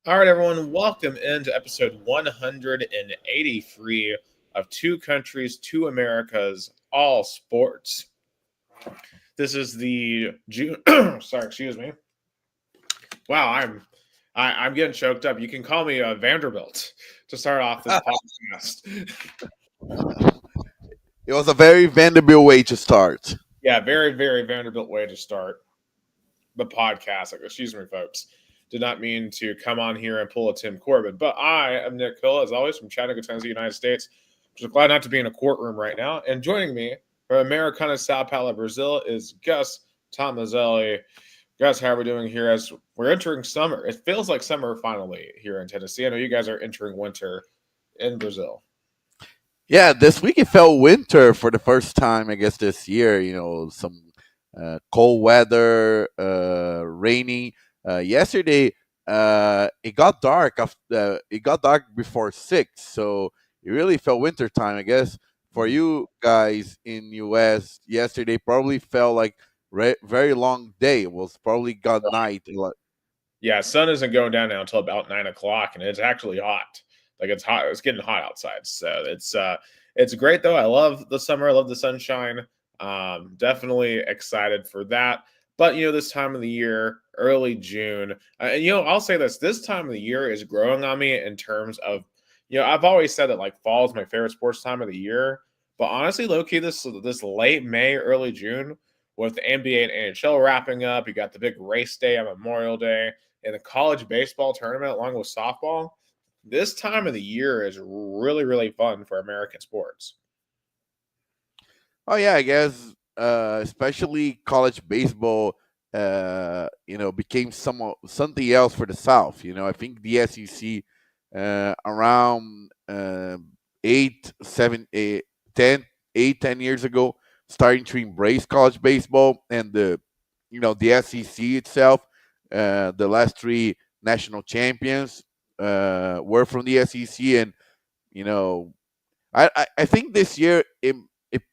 All right, everyone, welcome into episode 183 of Two Countries, Two Americas, All Sports. This is the June. Sorry, excuse me. Wow, I'm getting choked up. You can call me Vanderbilt to start off this podcast. It was a very Vanderbilt way to start. Yeah, very, very Vanderbilt way to start the podcast. Excuse me, folks. Did not mean to come on here and pull a Tim Corbin, but I am Nick Hill, as always, from Chattanooga, Tennessee, United States. Just glad not to be in a courtroom right now. And joining me from Americana, Sao Paulo, Brazil, is Gus Tomazelli. Gus, how are we doing here as we're entering summer? It feels like summer finally here in Tennessee. I know you guys are entering winter in Brazil. Yeah, this week it felt winter for the first time, I guess, this year. Some cold weather, rainy. Yesterday, it got dark. It got dark before 6, so it really felt winter time. I guess for you guys in US, yesterday probably felt like very long day. It was probably got night. Yeah, sun isn't going down now until about 9 o'clock, and it's actually hot. Like it's hot. It's getting hot outside. So it's great though. I love the summer. I love the sunshine. Definitely excited for that. But this time of the year, early June, and I'll say this time of the year is growing on me in terms of, I've always said that like fall is my favorite sports time of the year. But honestly, low key, this late May, early June, with the NBA and NHL wrapping up, you got the big race day on Memorial Day, and the college baseball tournament along with softball. This time of the year is really, really fun for American sports. Oh yeah, I guess especially college baseball, became something else for the South. I think the SEC around 10 years ago, starting to embrace college baseball, and the SEC itself, the last three national champions were from the SEC, and you know I think this year it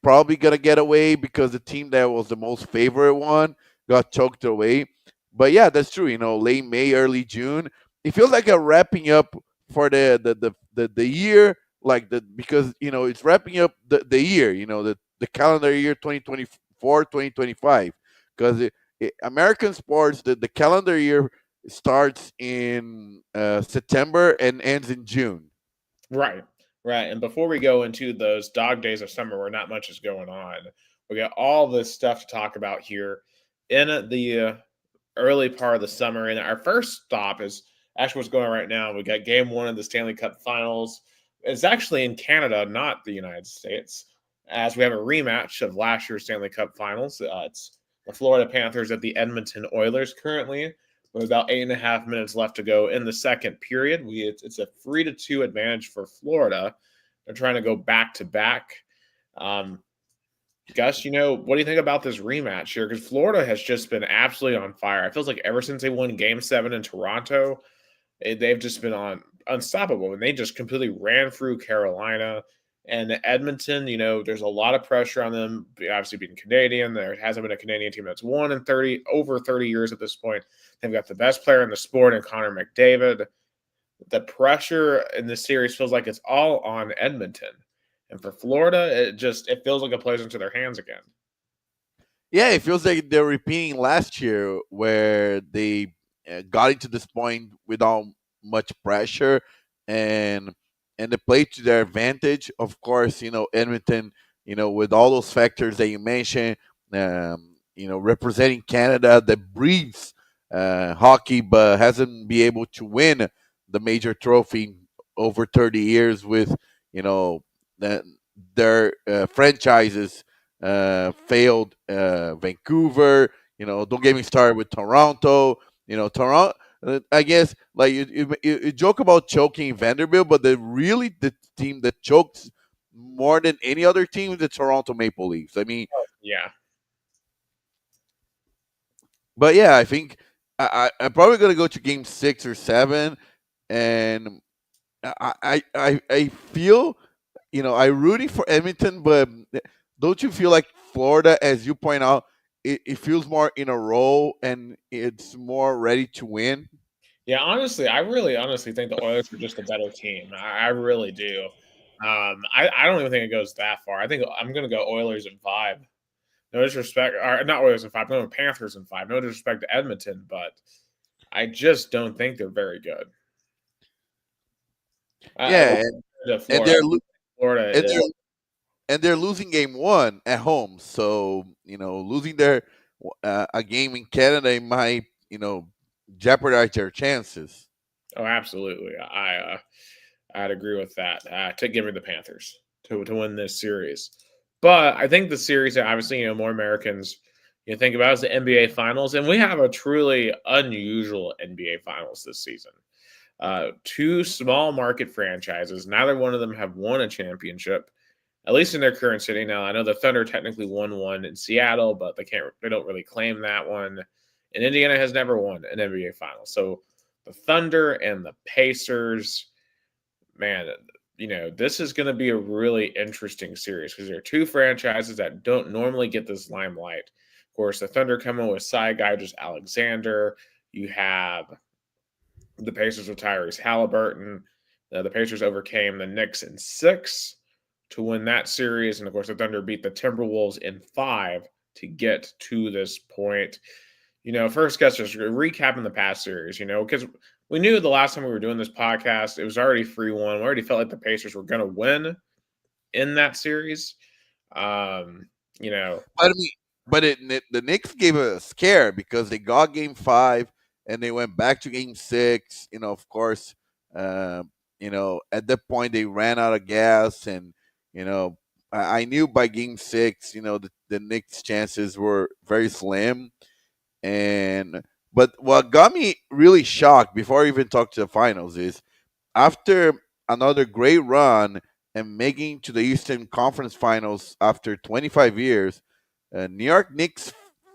probably gonna get away because the team that was the most favorite one got choked away. But yeah, that's true. Late May, early June, it feels like a wrapping up for the year, like because it's wrapping up the year. The calendar year 2024 2025, because American sports, the calendar year starts in September and ends in June. Right, right. And before we go into those dog days of summer where not much is going on, we got all this stuff to talk about here in the early part of the summer. And our first stop is actually what's going on right now. We got game one of the Stanley Cup Finals. It's actually in Canada, not the United States, as we have a rematch of last year's Stanley Cup Finals. It's the Florida Panthers at the Edmonton Oilers currently, with about 8.5 minutes left to go in the second period. It's a 3-2 advantage for Florida. They're trying to go back to back. Gus, what do you think about this rematch here? Because Florida has just been absolutely on fire. It feels like ever since they won Game 7 in Toronto, they've just been unstoppable. And they just completely ran through Carolina. And Edmonton, there's a lot of pressure on them, obviously being Canadian. There hasn't been a Canadian team that's won in over 30 years at this point. They've got the best player in the sport in Connor McDavid. The pressure in this series feels like it's all on Edmonton. And for Florida, it feels like it plays into their hands again. Yeah, it feels like they're repeating last year where they got into this point without much pressure, and they played to their advantage. Of course, Edmonton, with all those factors that you mentioned, representing Canada that breeds hockey but hasn't been able to win the major trophy over 30 years with, their franchises failed. Vancouver, don't get me started with Toronto. I guess like you joke about choking Vanderbilt, but the team that choked more than any other team is the Toronto Maple Leafs. I mean, Yeah. but yeah, I think I'm probably gonna go to Game 6 or 7, and I feel I rooting for Edmonton, but don't you feel like Florida, as you point out, it feels more in a row and it's more ready to win? Yeah, honestly, I really honestly think the Oilers are just a better team. I really do. I don't even think it goes that far. I think I'm gonna go Oilers in five. No disrespect, or not Oilers in five. I'm going Panthers in five. No disrespect to Edmonton, but I just don't think they're very good. Yeah, To and Florida, they're lo- Florida and is. they're losing Game 1 at home, so losing their a game in Canada might jeopardize their chances. Oh, absolutely. I'd agree with that. To give me the Panthers to win this series, but I think the series that obviously more Americans think about is the NBA Finals, and we have a truly unusual NBA Finals this season. Two small market franchises. Neither one of them have won a championship, at least in their current city. Now I know the Thunder technically won one in Seattle, but they don't really claim that one. And Indiana has never won an NBA Finals. So the Thunder and the Pacers, man, this is going to be a really interesting series because there are two franchises that don't normally get this limelight. Of course, the Thunder coming with Cy Gilgeous Alexander. You have the Pacers with Tyrese Halliburton. The Pacers overcame the Knicks in 6 to win that series. And of course, the Thunder beat the Timberwolves in 5 to get to this point. First, guys, just recapping the past series, because we knew the last time we were doing this podcast, it was already 3-1. We already felt like the Pacers were going to win in that series. Um, you know, But I mean, the Knicks gave a scare because they got Game 5 and they went back to Game 6. Of course, at that point they ran out of gas, and I knew by Game 6, the Knicks' chances were very slim. And but what got me really shocked before I even talked to the finals is after another great run and making to the Eastern Conference Finals after 25 years, New York Knicks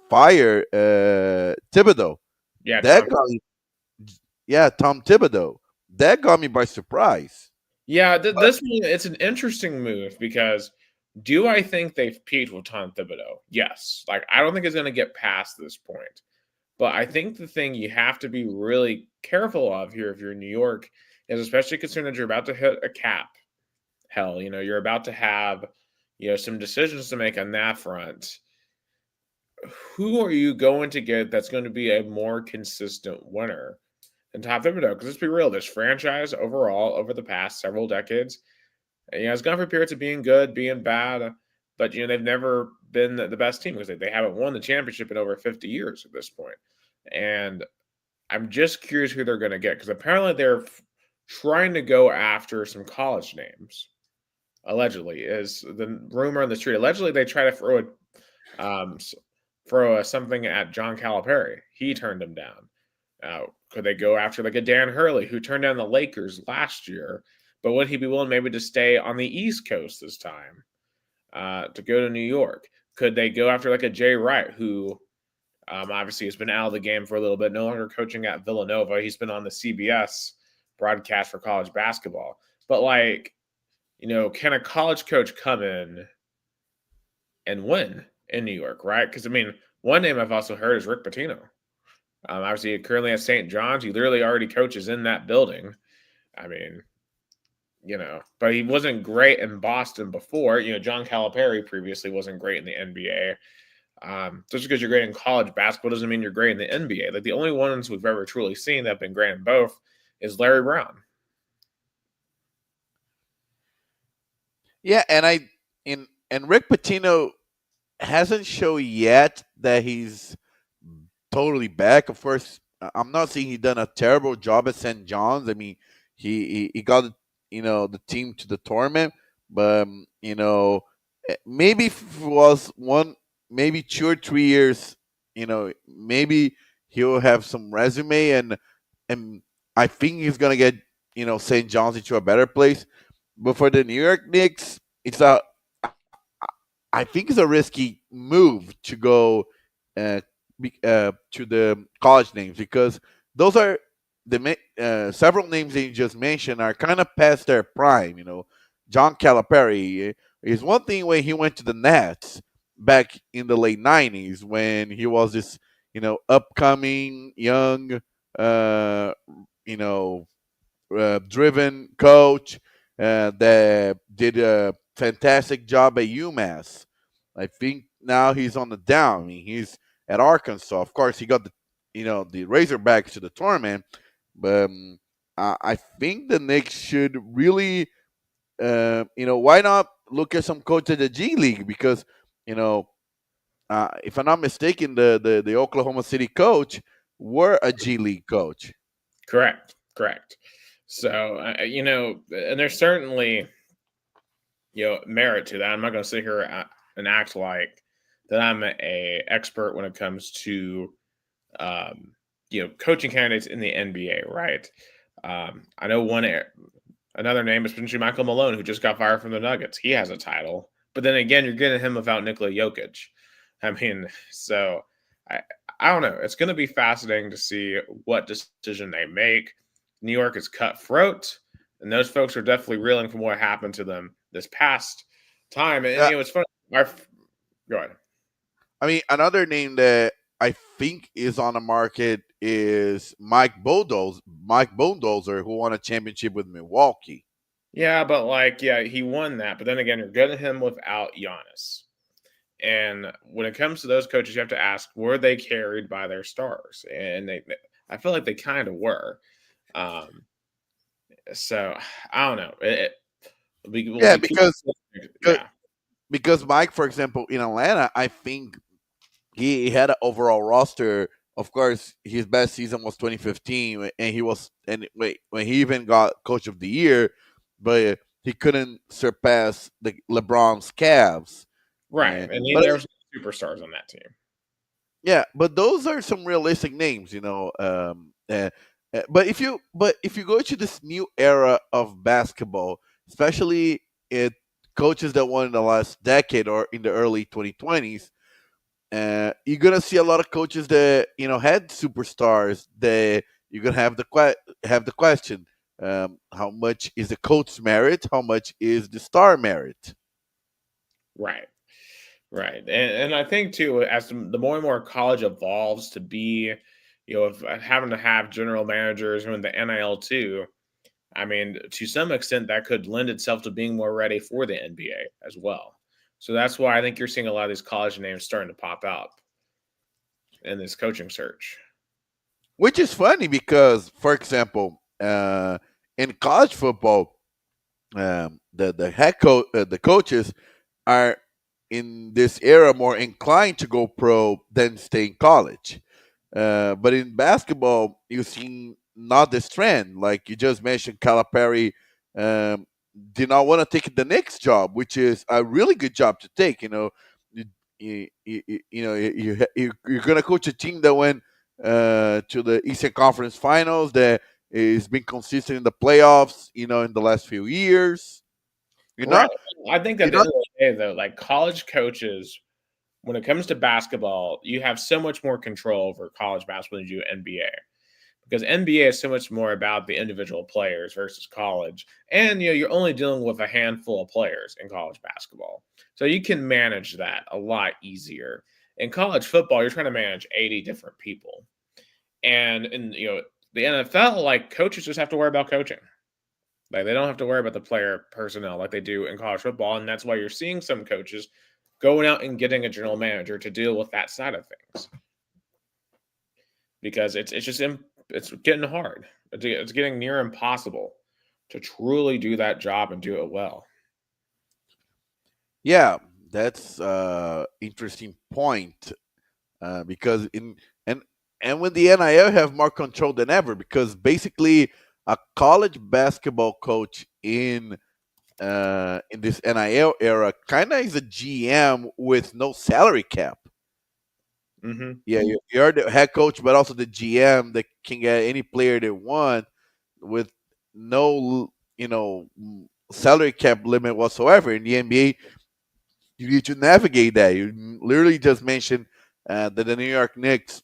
fire Thibodeau. yeah, That Tom. got me, yeah, Tom Thibodeau. That got me by surprise. Yeah, this one, it's an interesting move because do I think they've peaked with Tom Thibodeau? Yes. Like, I don't think it's going to get past this point. But I think the thing you have to be really careful of here if you're in New York is especially considering that you're about to hit a cap. Hell, you're about to have, some decisions to make on that front. Who are you going to get that's going to be a more consistent winner than Tom Thibodeau? Because let's be real, this franchise overall over the past several decades, it's gone for periods of being good, being bad, but they've never been the best team because they haven't won the championship in over 50 years at this point. And I'm just curious who they're going to get because apparently they're trying to go after some college names. Allegedly, is the rumor on the street. Allegedly, they try to throw something at John Calipari. He turned him down. Could they go after like a Dan Hurley who turned down the Lakers last year? But would he be willing maybe to stay on the East Coast this time to go to New York? Could they go after like a Jay Wright who obviously has been out of the game for a little bit, no longer coaching at Villanova. He's been on the CBS broadcast for college basketball. But can a college coach come in and win in New York, right? Because one name I've also heard is Rick Pitino. Obviously, currently at St. John's, he literally already coaches in that building. I mean, but he wasn't great in Boston before. John Calipari previously wasn't great in the NBA. Just because you're great in college basketball doesn't mean you're great in the NBA. Like the only ones we've ever truly seen that have been great in both is Larry Brown. Yeah, and Rick Pitino hasn't shown yet that he's totally back. Of course, I'm not saying he done a terrible job at St. John's. I mean, he got the team to the tournament, but maybe if it was maybe 2 or 3 years, maybe he'll have some resume. And and I think he's gonna get St. John's into a better place. But for the New York Knicks, I think it's a risky move to go uh, to the college names because those are several names that you just mentioned are kind of past their prime. John Calipari is one thing when he went to the Nets back in the late '90s when he was this upcoming young uh, you know driven coach that did a fantastic job at UMass. I think now he's on the down. I mean, he's at Arkansas. Of course, he got the Razorbacks to the tournament, but I think the Knicks should really, why not look at some coach at the G League because you know if I'm not mistaken, the Oklahoma City coach were a G League coach. Correct. Correct. So, and there's certainly, merit to that. I'm not going to sit here and act like that I'm a expert when it comes to, coaching candidates in the NBA, right? I know another name is potentially Michael Malone, who just got fired from the Nuggets. He has a title, but then again, you're getting him without Nikola Jokic. I mean, so I don't know. It's going to be fascinating to see what decision they make. New York is cutthroat, and those folks are definitely reeling from what happened to them this past time. And it's funny. Go ahead. I mean, another name that I think is on the market is Mike Bulldozer, who won a championship with Milwaukee. Yeah, but he won that. But then again, you're getting him without Giannis. And when it comes to those coaches, you have to ask, were they carried by their stars? And I feel like they kind of were. So I don't know. Because Mike, for example, in Atlanta, I think he had an overall roster. Of course, his best season was 2015, when he even got Coach of the Year, but he couldn't surpass the LeBron's Cavs. Right, and there was superstars on that team. Yeah, but those are some realistic names, but if you go to this new era of basketball, especially coaches that won in the last decade or in the early 2020s, you're gonna see a lot of coaches that had superstars. That you're gonna have the question: how much is the coach's merit? How much is the star merit? Right. Right. And I think too, as the more and more college evolves to be, of having to have general managers who in the NIL too, I mean, to some extent that could lend itself to being more ready for the NBA as well. So that's why I think you're seeing a lot of these college names starting to pop up in this coaching search. Which is funny because, for example, in college football, the head coach, the coaches are in this era more inclined to go pro than stay in college. But in basketball, you've seen not this trend. Like you just mentioned, Calipari did not want to take the next job, which is a really good job to take. You're going to coach a team that went to the Eastern Conference Finals, that has been consistent in the playoffs, in the last few years. Right. I think at the end of the day, though, like college coaches, when it comes to basketball, you have so much more control over college basketball than you do NBA. Because NBA is so much more about the individual players versus college. And you're only dealing with a handful of players in college basketball. So you can manage that a lot easier. In college football, you're trying to manage 80 different people. And in the NFL, like coaches just have to worry about coaching. Like they don't have to worry about the player personnel like they do in college football. And that's why you're seeing some coaches going out and getting a general manager to deal with that side of things. Because it's getting hard. It's getting near impossible to truly do that job and do it well. Yeah, that's interesting point. Because when the NIL have more control than ever, because basically a college basketball coach in this NIL era kind of is a GM with no salary cap. Mm-hmm. Yeah, you're the head coach, but also the GM that can get any player they want with no, salary cap limit whatsoever. In the NBA, you need to navigate that. You literally just mentioned that the New York Knicks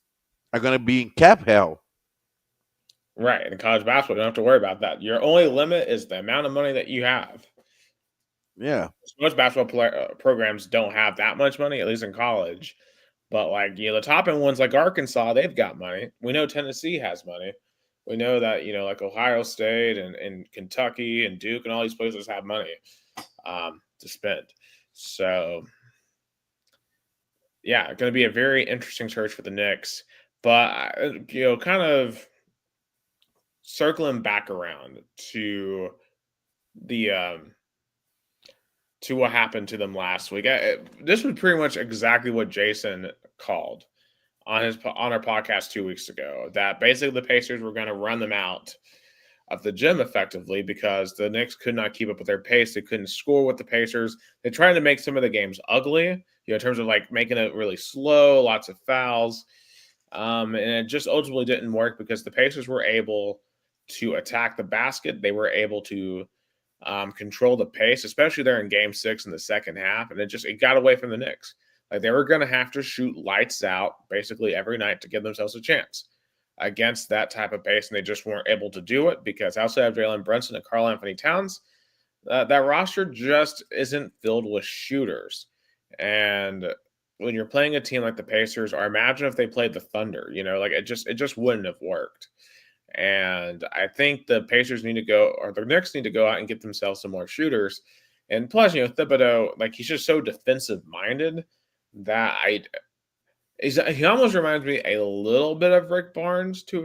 are going to be in cap hell. Right. In college basketball, you don't have to worry about that. Your only limit is the amount of money that you have. Yeah. Most basketball programs don't have that much money, at least in college. But the top end ones like Arkansas, they've got money. We know Tennessee has money. We know that like Ohio State and Kentucky and Duke and all these places have money to spend. So yeah, going to be a very interesting search for the Knicks. But kind of circling back around the to what happened to them last week. This was pretty much exactly what Jason called on our podcast 2 weeks ago. That basically the Pacers were going to run them out of the gym effectively because the Knicks could not keep up with their pace. They couldn't score with the Pacers. They tried to make some of the games ugly, in terms of making it really slow, lots of fouls. And it just ultimately didn't work because the Pacers were able to attack the basket. They were able to control the pace, especially there in Game 6 in the second half, and it got away from the Knicks. They were going to have to shoot lights out basically every night to give themselves a chance against that type of pace, and they just weren't able to do it because outside of Jalen Brunson and Karl-Anthony Towns, that roster just isn't filled with shooters. And when you're playing a team like the Pacers, or imagine if they played the Thunder, it just wouldn't have worked. And I think the Pacers need to go, or the Knicks need to go out and get themselves some more shooters. And plus, Thibodeau, he's just so defensive minded that he almost reminds me a little bit of Rick Barnes to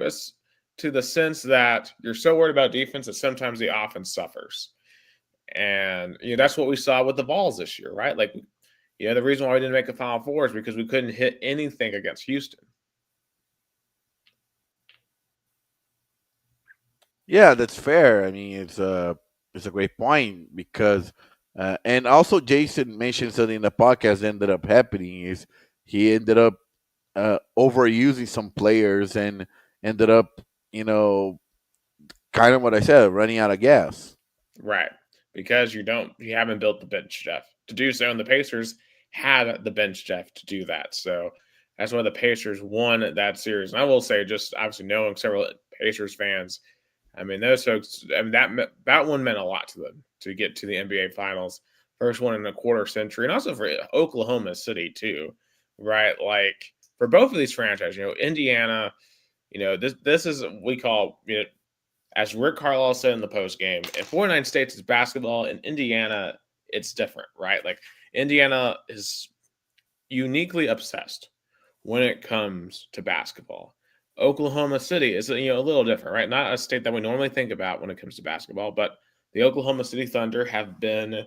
the sense that you're so worried about defense that sometimes the offense suffers. And that's what we saw with the Vols this year, right? The reason why we didn't make the Final Four is because we couldn't hit anything against Houston. Yeah, that's fair. I mean, it's a great point because, and also Jason mentioned something in the podcast that ended up happening is he ended up overusing some players and ended up, kind of what I said, running out of gas. Right. Because you haven't built the bench depth to do so, and the Pacers had the bench depth to do that. So that's why the Pacers won that series. And I will say, just obviously knowing several Pacers fans, I mean, those folks, that one meant a lot to them to get to the NBA Finals. First one in a quarter century, and also for Oklahoma City too, right? For both of these franchises, Indiana, this is what we call, as Rick Carlisle said in the post game, in 49 states it's basketball. In Indiana, it's different, right? Indiana is uniquely obsessed when it comes to basketball. Oklahoma City is a little different, right? Not a state that we normally think about when it comes to basketball, but the Oklahoma City Thunder have been,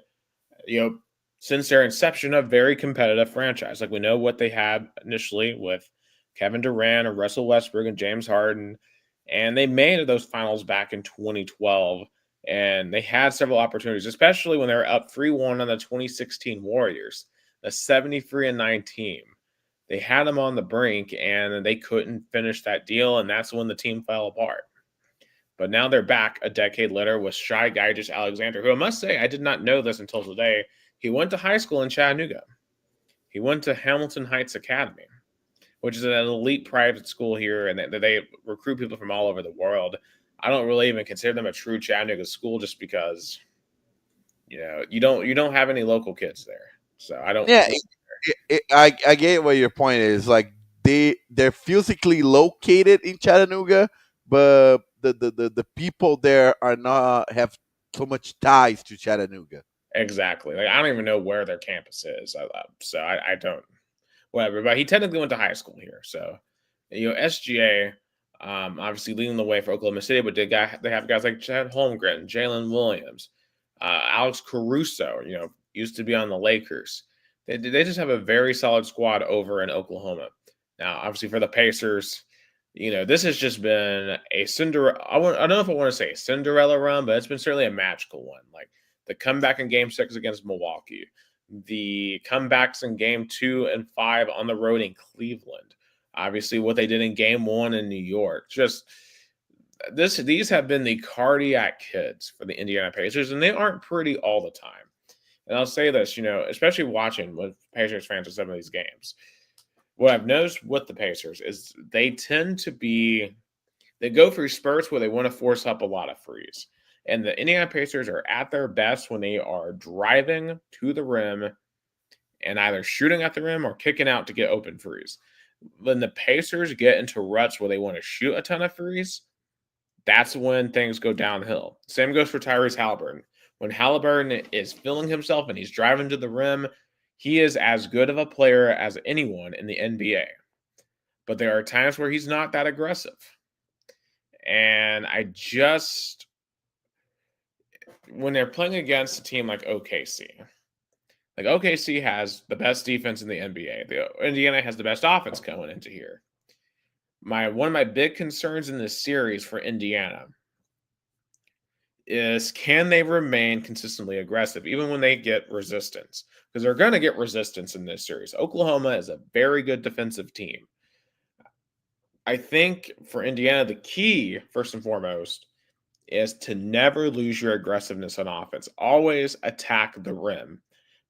since their inception, a very competitive franchise. We know what they had initially with Kevin Durant and Russell Westbrook and James Harden, and they made it those finals back in 2012, and they had several opportunities, especially when they were up 3-1 on the 2016 Warriors, the 73-9 team. They had them on the brink, and they couldn't finish that deal, and that's when the team fell apart. But now they're back a decade later with Shai Gilgeous-Alexander, who I must say, I did not know this until today. He went to high school in Chattanooga. He went to Hamilton Heights Academy, which is an elite private school here, and they recruit people from all over the world. I don't really even consider them a true Chattanooga school just because, you don't have any local kids there. So I don't. Yeah, I get what your point is. They're physically located in Chattanooga, but the people there are not have so much ties to Chattanooga. Exactly. I don't even know where their campus is. So I don't. Whatever. But he technically went to high school here. So, SGA, obviously leading the way for Oklahoma City, but they have guys like Chet Holmgren, Jalen Williams, Alex Caruso. Used to be on the Lakers. They just have a very solid squad over in Oklahoma. Now, obviously for the Pacers, this has just been a Cinderella. I don't know if I want to say a Cinderella run, but it's been certainly a magical one. The comeback in Game 6 against Milwaukee, the comebacks in game 2 and 5 on the road in Cleveland. Obviously, what they did in game 1 in New York. Just these have been the cardiac kids for the Indiana Pacers, and they aren't pretty all the time. And I'll say this, especially watching with Pacers fans in some of these games, what I've noticed with the Pacers is they tend to they go through spurts where they want to force up a lot of threes. And the Indiana Pacers are at their best when they are driving to the rim and either shooting at the rim or kicking out to get open threes. When the Pacers get into ruts where they want to shoot a ton of threes, that's when things go downhill. Same goes for Tyrese Halliburton. When Halliburton is feeling himself and he's driving to the rim, he is as good of a player as anyone in the NBA. But there are times where he's not that aggressive. And when they're playing against a team like OKC has the best defense in the NBA. Indiana has the best offense going into here. One of my big concerns in this series for Indiana is, can they remain consistently aggressive even when they get resistance? Because they're going to get resistance in this series. Oklahoma is a very good defensive team. I think for Indiana, the key, first and foremost, is to never lose your aggressiveness on offense. Always attack the rim.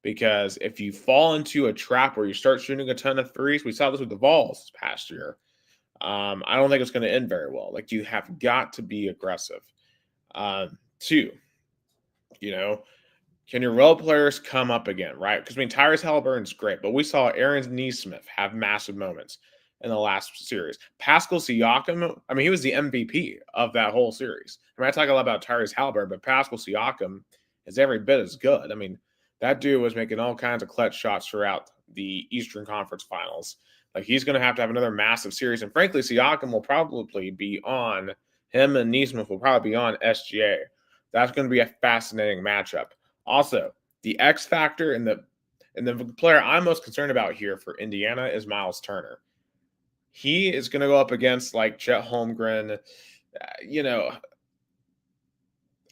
Because if you fall into a trap where you start shooting a ton of threes, we saw this with the Vols this past year. I don't think it's going to end very well. Like, you have got to be aggressive. Two, can your role players come up again, right? Because, Tyrese Halliburton's great, but we saw Aaron Nesmith have massive moments in the last series. Pascal Siakam, he was the MVP of that whole series. I talk a lot about Tyrese Halliburton, but Pascal Siakam is every bit as good. That dude was making all kinds of clutch shots throughout the Eastern Conference Finals. Like, he's going to have another massive series. And frankly, Siakam will probably be on, him and Nesmith will probably be on SGA. That's going to be a fascinating matchup. Also, the X factor and the player I'm most concerned about here for Indiana is Miles Turner. He is going to go up against like Chet Holmgren.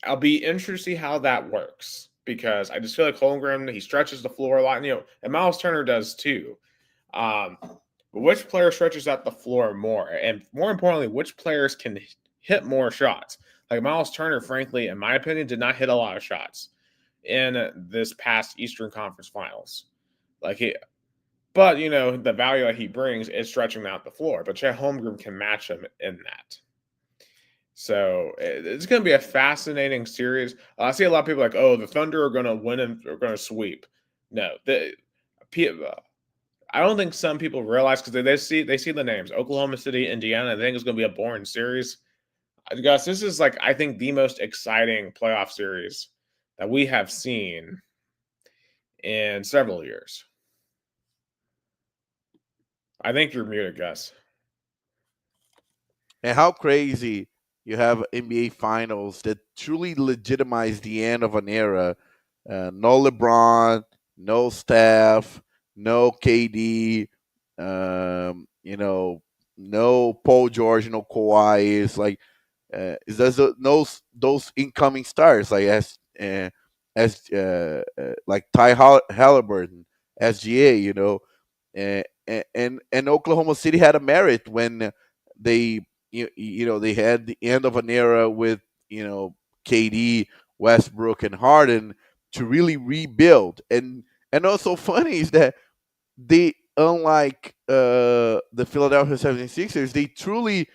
I'll be interested to see how that works, because I just feel like Holmgren, he stretches the floor a lot, and Miles Turner does too. But which player stretches out the floor more? And more importantly, which players can hit more shots? Like, Miles Turner, frankly, in my opinion, did not hit a lot of shots in this past Eastern Conference Finals. But the value that he brings is stretching out the floor. But Chet Holmgren can match him in that. So it's going to be a fascinating series. I see a lot of people like, oh, the Thunder are going to win and are going to sweep. No, I don't think some people realize, because they see the names Oklahoma City, Indiana. They think it's going to be a boring series. Guys, this is I think the most exciting playoff series that we have seen in several years. I think you're muted, Gus. And how crazy you have NBA Finals that truly legitimize the end of an era. No LeBron, no Steph, no KD, no Paul George, no Kawhi. It's like those incoming stars like Halliburton, SGA, and Oklahoma City had a merit when they they had the end of an era with KD, Westbrook, and Harden to really rebuild. And also funny is that they, unlike the Philadelphia 76ers, they truly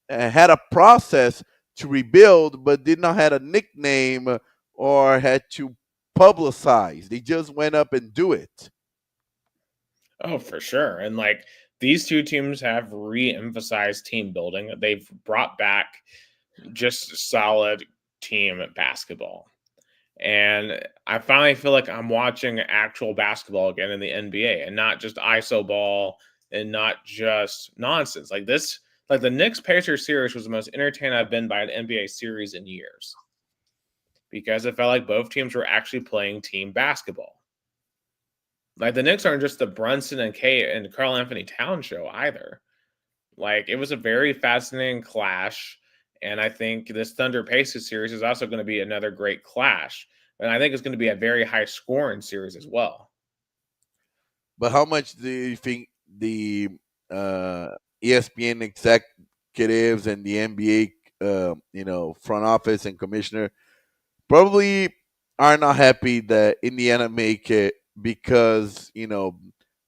had a process to rebuild, but did not have a nickname or had to publicize. They just went up and do it. Oh, for sure. And these two teams have re-emphasized team building. They've brought back just solid team basketball. And I finally feel like I'm watching actual basketball again in the NBA, and not just ISO ball and not just nonsense. The Knicks Pacers series was the most entertained I've been by an NBA series in years, because it felt like both teams were actually playing team basketball. The Knicks aren't just the Brunson and Karl Anthony Towns show either. It was a very fascinating clash. And I think this Thunder Pacers series is also going to be another great clash. And I think it's going to be a very high scoring series as well. But how much do you think the uh, ESPN executives and the NBA, front office and commissioner probably are not happy that Indiana make it because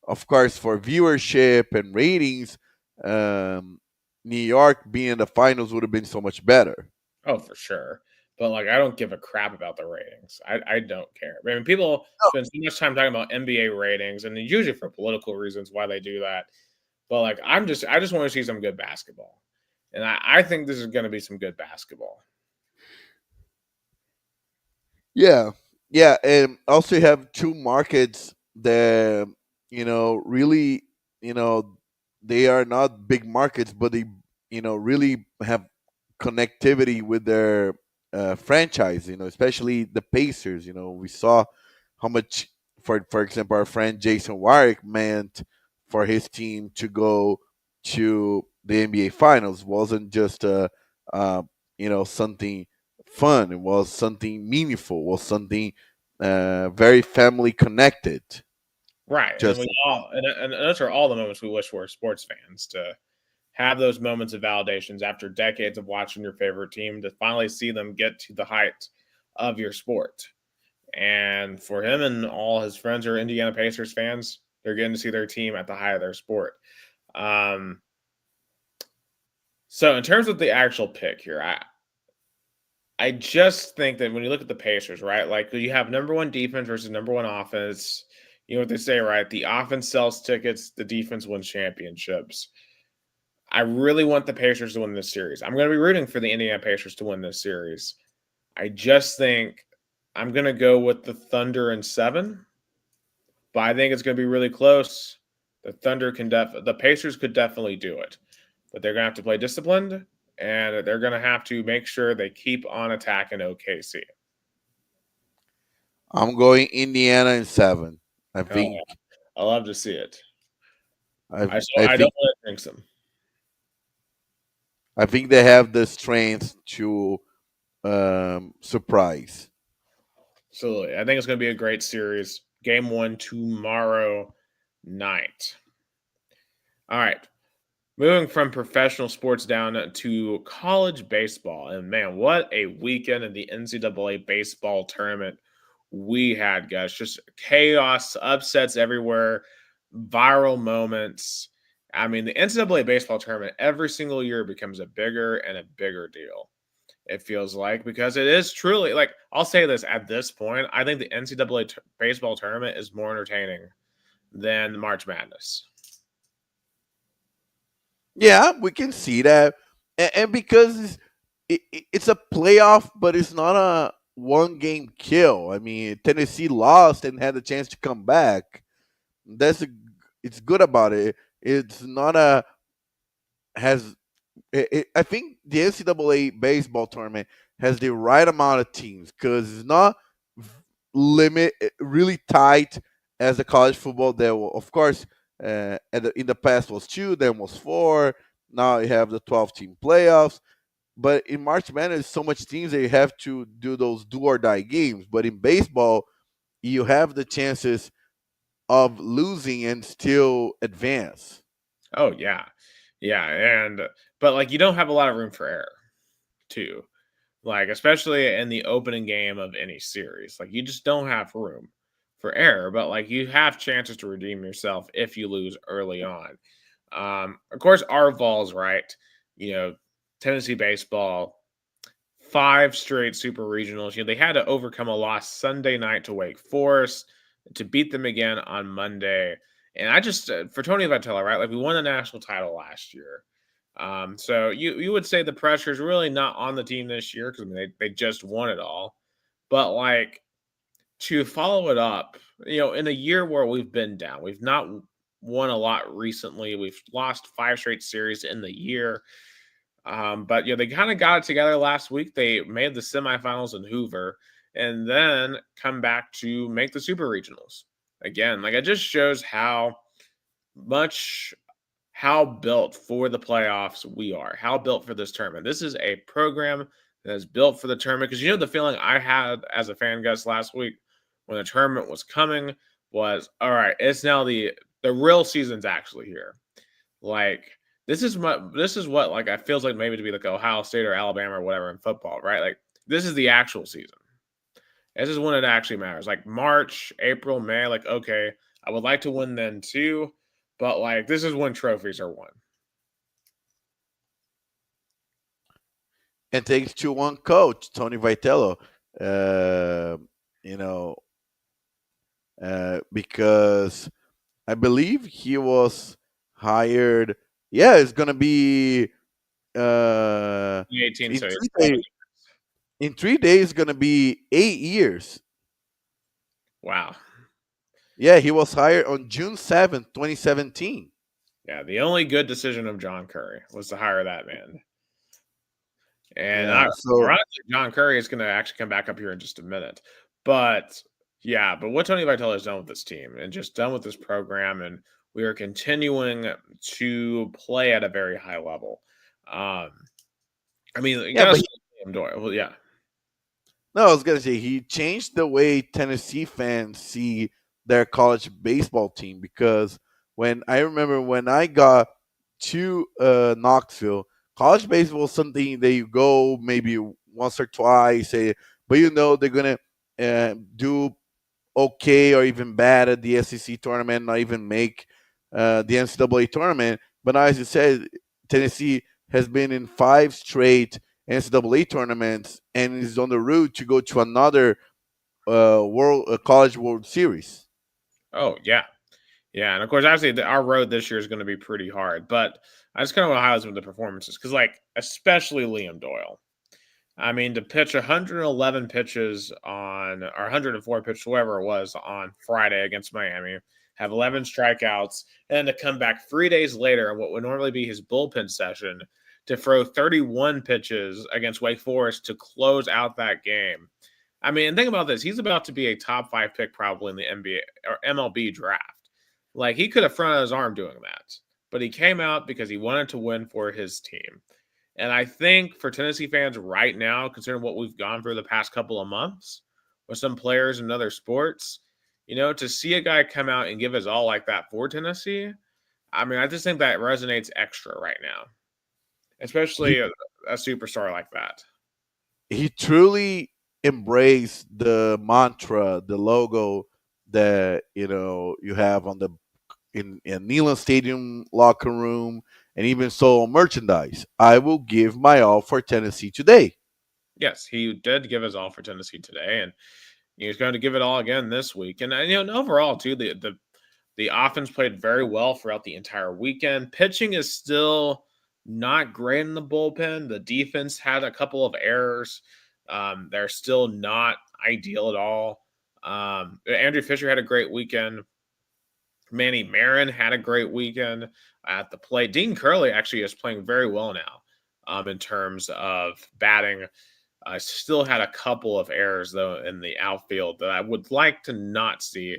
of course, for viewership and ratings, um, New York being in the finals would have been so much better. Oh, for sure. But like, I don't give a crap about the ratings. I don't care. I mean, people spend so much time talking about NBA ratings, and it's usually for political reasons why they do that. But like, I just want to see some good basketball, and I think this is going to be some good basketball. Yeah, yeah, and also you have two markets that really, you know, they are not big markets, but they really have connectivity with their franchise. Especially the Pacers. We saw how much, for example, our friend Jason Warwick meant for his team to go to the NBA Finals. Wasn't just something fun. It was something meaningful. It was something very family connected. Right, and Just we all and those are all the moments we wish for as sports fans to have those moments of validations after decades of watching your favorite team to finally see them get to the height of your sport. And for him and all his friends who are Indiana Pacers fans, they're getting to see their team at the height of their sport. Um, so in terms of the actual pick here, I just think that when you look at the Pacers, right, like you have number one defense versus number one offense. You know what they say, right? The offense sells tickets, the defense wins championships. I really want the Pacers to win this series. I'm going to be rooting for the Indiana Pacers to win this series. I just think I'm going to go with the Thunder in 7, but I think it's going to be really close. The Pacers could definitely do it, but they're going to have to play disciplined, and they're going to have to make sure they keep on attacking OKC. I'm going Indiana in 7. I Oh, think I love to see it. I I I don't think want to jinx them. I think they have the strength to surprise. Absolutely. I think it's going to be a great series. Game 1 tomorrow night. All right. Moving from professional sports down to college baseball. And man, what a weekend in the NCAA baseball tournament we had, guys. Just chaos, upsets everywhere, viral moments. I mean, the NCAA baseball tournament every single year becomes a bigger and a bigger deal. It feels like because it is truly like I'll say this at this point. I think the NCAA baseball tournament is more entertaining than March Madness. Yeah, we can see that, and because it's a playoff, but it's not a one game kill. I mean, Tennessee lost and had a chance to come back. That's a, it's good about it. It's not a has. I think the NCAA baseball tournament has the right amount of teams because it's not really tight as the college football. There, of course, in the past was 2, then was 4. Now you have the 12-team playoffs. But in March Madness, so much teams that you have to do those do or die games. But in baseball, you have the chances of losing and still advance. Oh yeah. Yeah, and but like you don't have a lot of room for error too. Like especially in the opening game of any series. Like you just don't have room for error, but like you have chances to redeem yourself if you lose early on. Of course Arval's right. You know, Tennessee baseball 5 straight super regionals. You know, they had to overcome a loss Sunday night to Wake Forest to beat them again on Monday. And I just for Tony Vitello, right? Like we won the national title last year. So you would say the pressure is really not on the team this year because I mean, they just won it all. But like to follow it up, you know, in a year where we've been down, we've not won a lot recently. We've lost 5 straight series in the year. But you know, they kind of got it together last week. They made the semifinals in Hoover and then come back to make the super regionals again. Like it just shows much how built for the playoffs we are, how built for this tournament. This is a program that is built for the tournament because you know the feeling I had as a fan, Gus, last week when the tournament was coming was, all right, it's now the real season's actually here. Like this is what like I feels like maybe to be like Ohio State or Alabama or whatever in football, right? Like this is the actual season. This is when it actually matters. Like March, April, May, like okay, I would like to win then too, but like this is when trophies are won. And thanks to one coach, Tony Vitello, uh, you know, because I believe he was hired. Yeah, it's gonna be Eighteen, in so it's 3 days. In 3 days, it's gonna be 8 years. wow. Yeah, he was hired on June 7th, 2017. Yeah, the only good decision of John Curry was to hire that man. And Yeah, so ironically, John Curry is going to actually come back up here in just a minute. But yeah, but what Tony Vitello has done with this team and just done with this program, and we are continuing to play at a very high level. Um, I mean, you yeah, got but to Liam Doyle. Well, yeah, no, I was gonna say he changed the way Tennessee fans see their college baseball team because when I remember when I got to Knoxville, college baseball was something that you go maybe once or twice, but they're gonna do okay or even bad at the SEC tournament, not even make the NCAA tournament. But now, as you said, Tennessee has been in 5 straight NCAA tournaments and is on the route to go to another World College World Series. oh yeah, yeah, and of course, actually, our road this year is going to be pretty hard. But I just kind of want to highlight some of the performances because, like, especially Liam Doyle. I mean, to pitch 111 pitches on, or 104 pitches, whoever it was, on Friday against Miami, have 11 strikeouts, and then to come back 3 days later in what would normally be his bullpen session to throw 31 pitches against Wake Forest to close out that game. I mean, and think about this. He's about to be a top 5 pick probably in the NBA or MLB draft. Like, he could have fronted his arm doing that, but he came out because he wanted to win for his team. And I think for Tennessee fans right now, considering what we've gone through the past couple of months with some players in other sports, to see a guy come out and give his all like that for Tennessee, I mean, I just think that resonates extra right now, especially He a superstar like that. he truly embraced the mantra, the logo that you have on the in Neyland Stadium locker room, and even so merchandise. I will give my all for Tennessee today. Yes, he did give his all for Tennessee today, and he's going to give it all again this week. And and overall, too, the offense played very well throughout the entire weekend. Pitching is still not great in the bullpen. The defense had a couple of errors. They're still not ideal at all. Andrew Fisher had a great weekend. Manny Marin had a great weekend at the plate. Dean Curley actually is playing very well now in terms of batting. I still had a couple of errors, though, in the outfield that I would like to not see,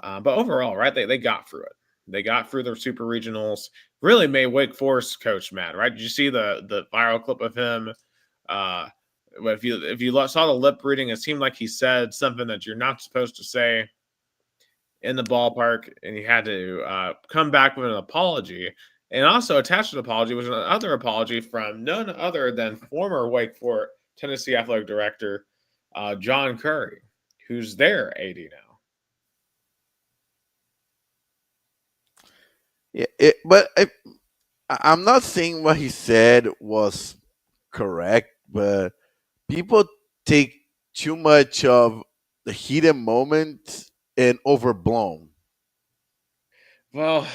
but overall, right, they got through it. They got through their super regionals. Really made Wake Forest coach mad, right? Did you see the viral clip of him? Uh, if you saw the lip reading, it seemed like he said something that you're not supposed to say in the ballpark, and he had to come back with an apology. And also attached to the apology was another apology from none other than former Wake Forest Tennessee athletic director John Curry, who's their AD now. Yeah, but I'm not saying what he said was correct, but people take too much of the heated moment and overblown. Well,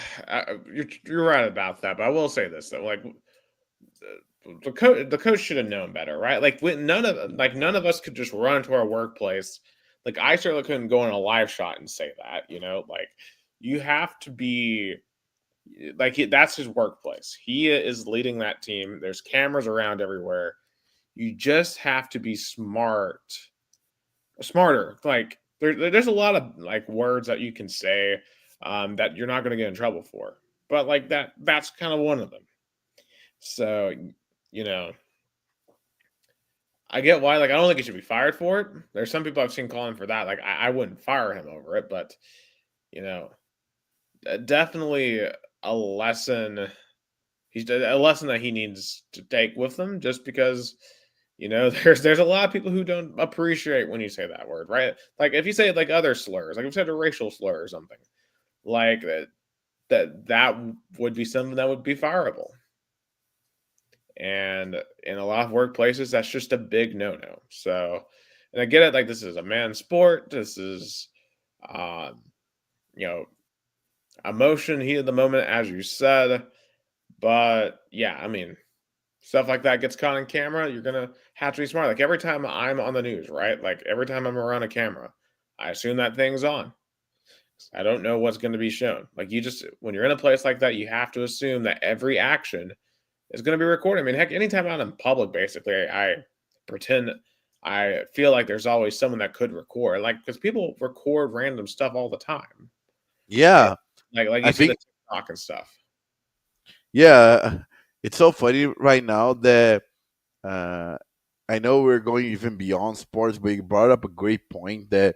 you're right about that, but I will say this though, like the coach should have known better, right? Like none of us could just run into our workplace. Like I certainly couldn't go on a live shot and say that, like you have to be like that's his workplace. He is leading that team. There's cameras around everywhere. You just have to be smarter. Like there's a lot of like words that you can say that you're not going to get in trouble for, but like that's kind of one of them. So you know, I get why. Like I don't think he should be fired for it. There's some people I've seen calling for that. Like I wouldn't fire him over it, but you know, definitely a lesson. He's a lesson that he needs to take with them, just because there's a lot of people who don't appreciate when you say that word, right? Like if you say like other slurs, like if you said a racial slur or something, like that would be something that would be fireable. And in a lot of workplaces, that's just a big no-no. So, and I get it, like this is a man's sport. This is, um, you know, emotion, heat of the moment, as you said. But yeah, I mean, stuff like that gets caught on camera. You're gonna have to be smart. Like every time I'm on the news, right? Like every time I'm around a camera, I assume that thing's on. I don't know what's going to be shown. Like you just, when you're in a place like that, you have to assume that every action is going to be recorded. I mean, heck, anytime out in public, basically, I pretend I feel like there's always someone that could record, like because people record random stuff all the time. And, Yeah, like I you see the think TikTok and stuff. yeah, it's so funny right now that uh, I know we're going even beyond sports, but you brought up a great point that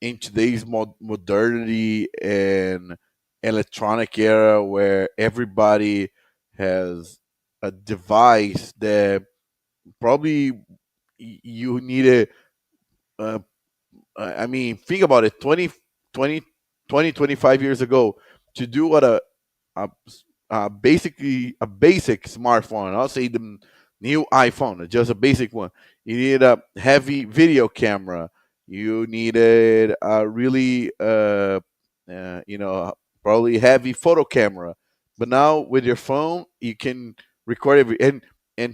in today's modernity and electronic era where everybody has a device that probably you need uh, I mean, think about it 25 years ago to do what a, basically a basic smartphone, I'll say the new iPhone, just a basic one. You needed a heavy video camera. You needed a really, you know, probably heavy photo camera. But now with your phone, you can record every and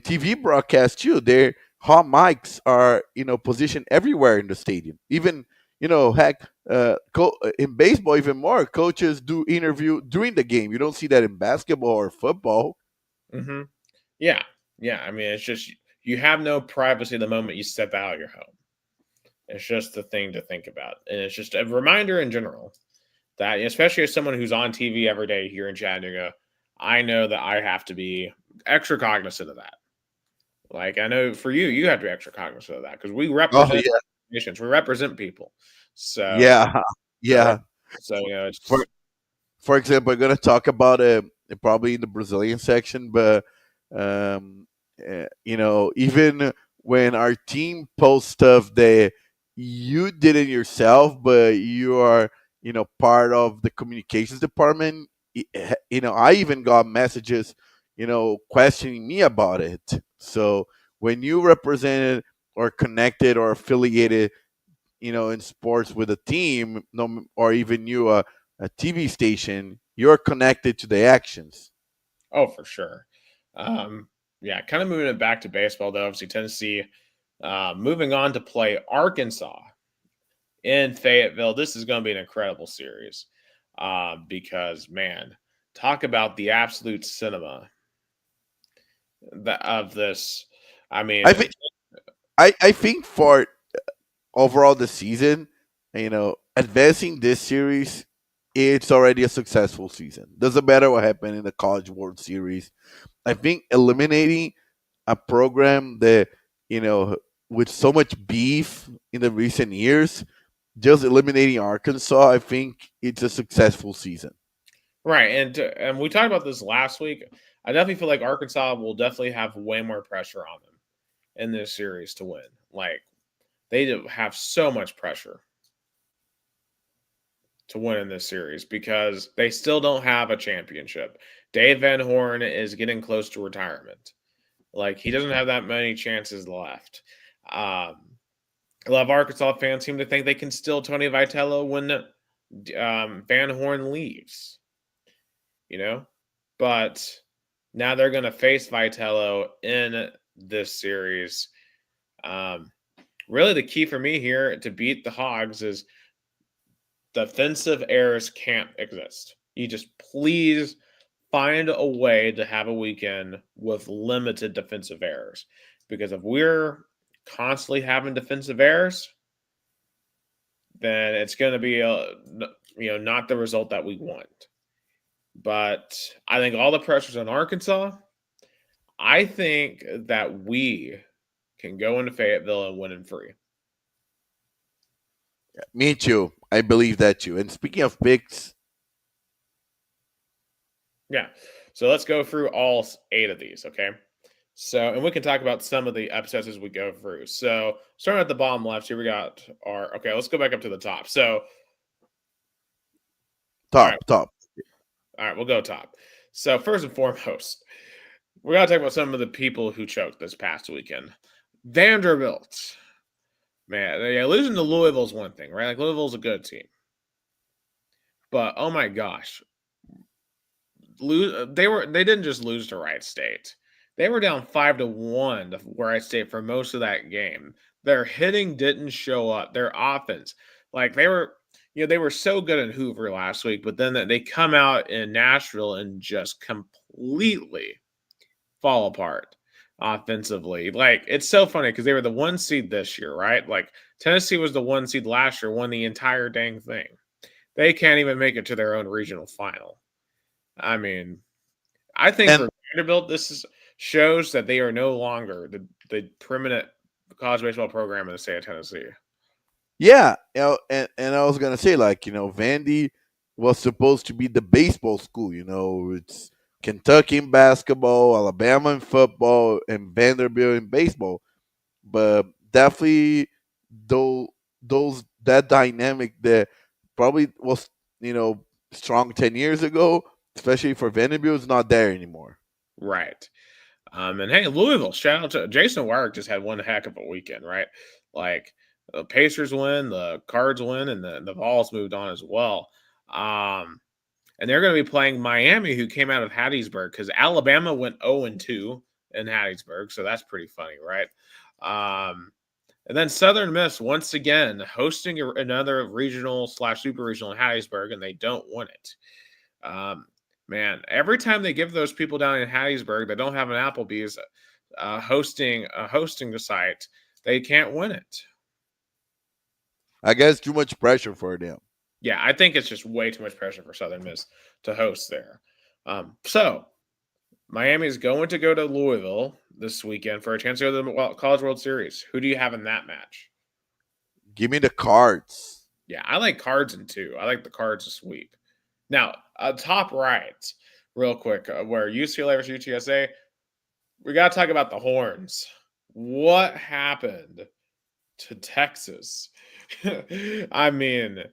TV broadcast too. Their hot mics are positioned everywhere in the stadium. Even heck, in baseball even more. Coaches do interview during the game. You don't see that in basketball or football. Hmm. Yeah, yeah. I mean, it's just you have no privacy the moment you step out of your home. It's just the thing to think about, and it's just a reminder in general that, especially as someone who's on TV every day here in Chattanooga, I know that I have to be extra cognizant of that. Like I know for you, you have to be extra cognizant of that because we Oh represent yeah, nations, we represent people. So, yeah, so, yeah. For it's for example, I'm gonna talk about probably in the Brazilian section, but um, even when our team posts stuff that you did it yourself, but you are part of the communications department. I even got messages, questioning me about it. So when you represented or connected or affiliated in sports with a team, no, or even a TV station, you're connected to the actions. oh for sure. Um, yeah, kind of moving it back to baseball though. Obviously, Tennessee moving on to play Arkansas in Fayetteville. This is going to be an incredible series because, man, talk about the absolute cinema of this. I I mean, think I think for overall the season, advancing this series, it's already a successful season. Doesn't matter what happened in the College World Series. I think eliminating a program that you know with so much beef in the recent years, just eliminating Arkansas, I think it's a successful season. right, and we talked about this last week. I definitely feel like Arkansas will definitely have way more pressure on them in this series to win. Like they do have so much pressure to win in this series because they still don't have a championship. Dave Van Horn is getting close to retirement. Like he doesn't have that many chances left. Um, a lot of Arkansas fans seem to think they can still Tony Vitello when Van Horn leaves. You know, but now they're going to face Vitello in this series. Um, really, the key for me here to beat the Hogs is defensive errors can't exist. You just please find a way to have a weekend with limited defensive errors. Because if we're constantly having defensive errors, then it's going to be not the result that we want. But I think all the pressure's on Arkansas. I think that we can go into Fayetteville and win in free. Me too. I believe that too. And speaking of picks, Yeah. So let's go through all 8 of these, okay? So, and we can talk about some of the upsets as we go through. So, starting at the bottom left, here we got our okay, let's go back up to the top. So, all right, top. all right, we'll go top. So, first and foremost, we got to talk about some of the people who choked this past weekend. Vanderbilt. Man, yeah, losing to Louisville is one thing, right? Like Louisville's a good team. But oh my gosh, they didn't just lose to Wright State. They were down 5-1 to Wright State for most of that game. Their hitting didn't show up. Their offense, like they were so good in Hoover last week, but then they come out in Nashville and just completely fall apart offensively. Like it's so funny because they were the 1 seed this year, right? Like Tennessee was the 1 seed last year, won the entire dang thing. They can't even make it to their own regional final. I mean, I think And for Vanderbilt, shows that they are no longer the preeminent college baseball program in the state of Tennessee. yeah, and I was gonna say, like, Vandy was supposed to be the baseball school. It's Kentucky in basketball, Alabama in football, and Vanderbilt in baseball. But definitely, those that dynamic that probably was strong 10 years ago, especially for Vanderbilt, is not there anymore. Right. And hey, Louisville, shout out to Jason Warwick just had one heck of a weekend, right? Like the Pacers win, the Cards win, and the Vols moved on as well. And they're going to be playing Miami, who came out of Hattiesburg, because Alabama went 0-2 in Hattiesburg, so that's pretty funny, right? And then Southern Miss once again hosting another regional / super regional in Hattiesburg, and they don't win it. Man, every time they give those people down in Hattiesburg that don't have an Applebee's hosting the site, they can't win it. I guess too much pressure for them. Yeah, I think it's just way too much pressure for Southern Miss to host there. So Miami's going to go to Louisville this weekend for a chance to go to the College World Series. Who do you have in that match? Give me the Cards. Yeah, I like Cards in 2. I like the Cards to sweep. Now, top right, real quick, where UCLA versus UTSA, we got to talk about the Horns. What happened to Texas? I mean,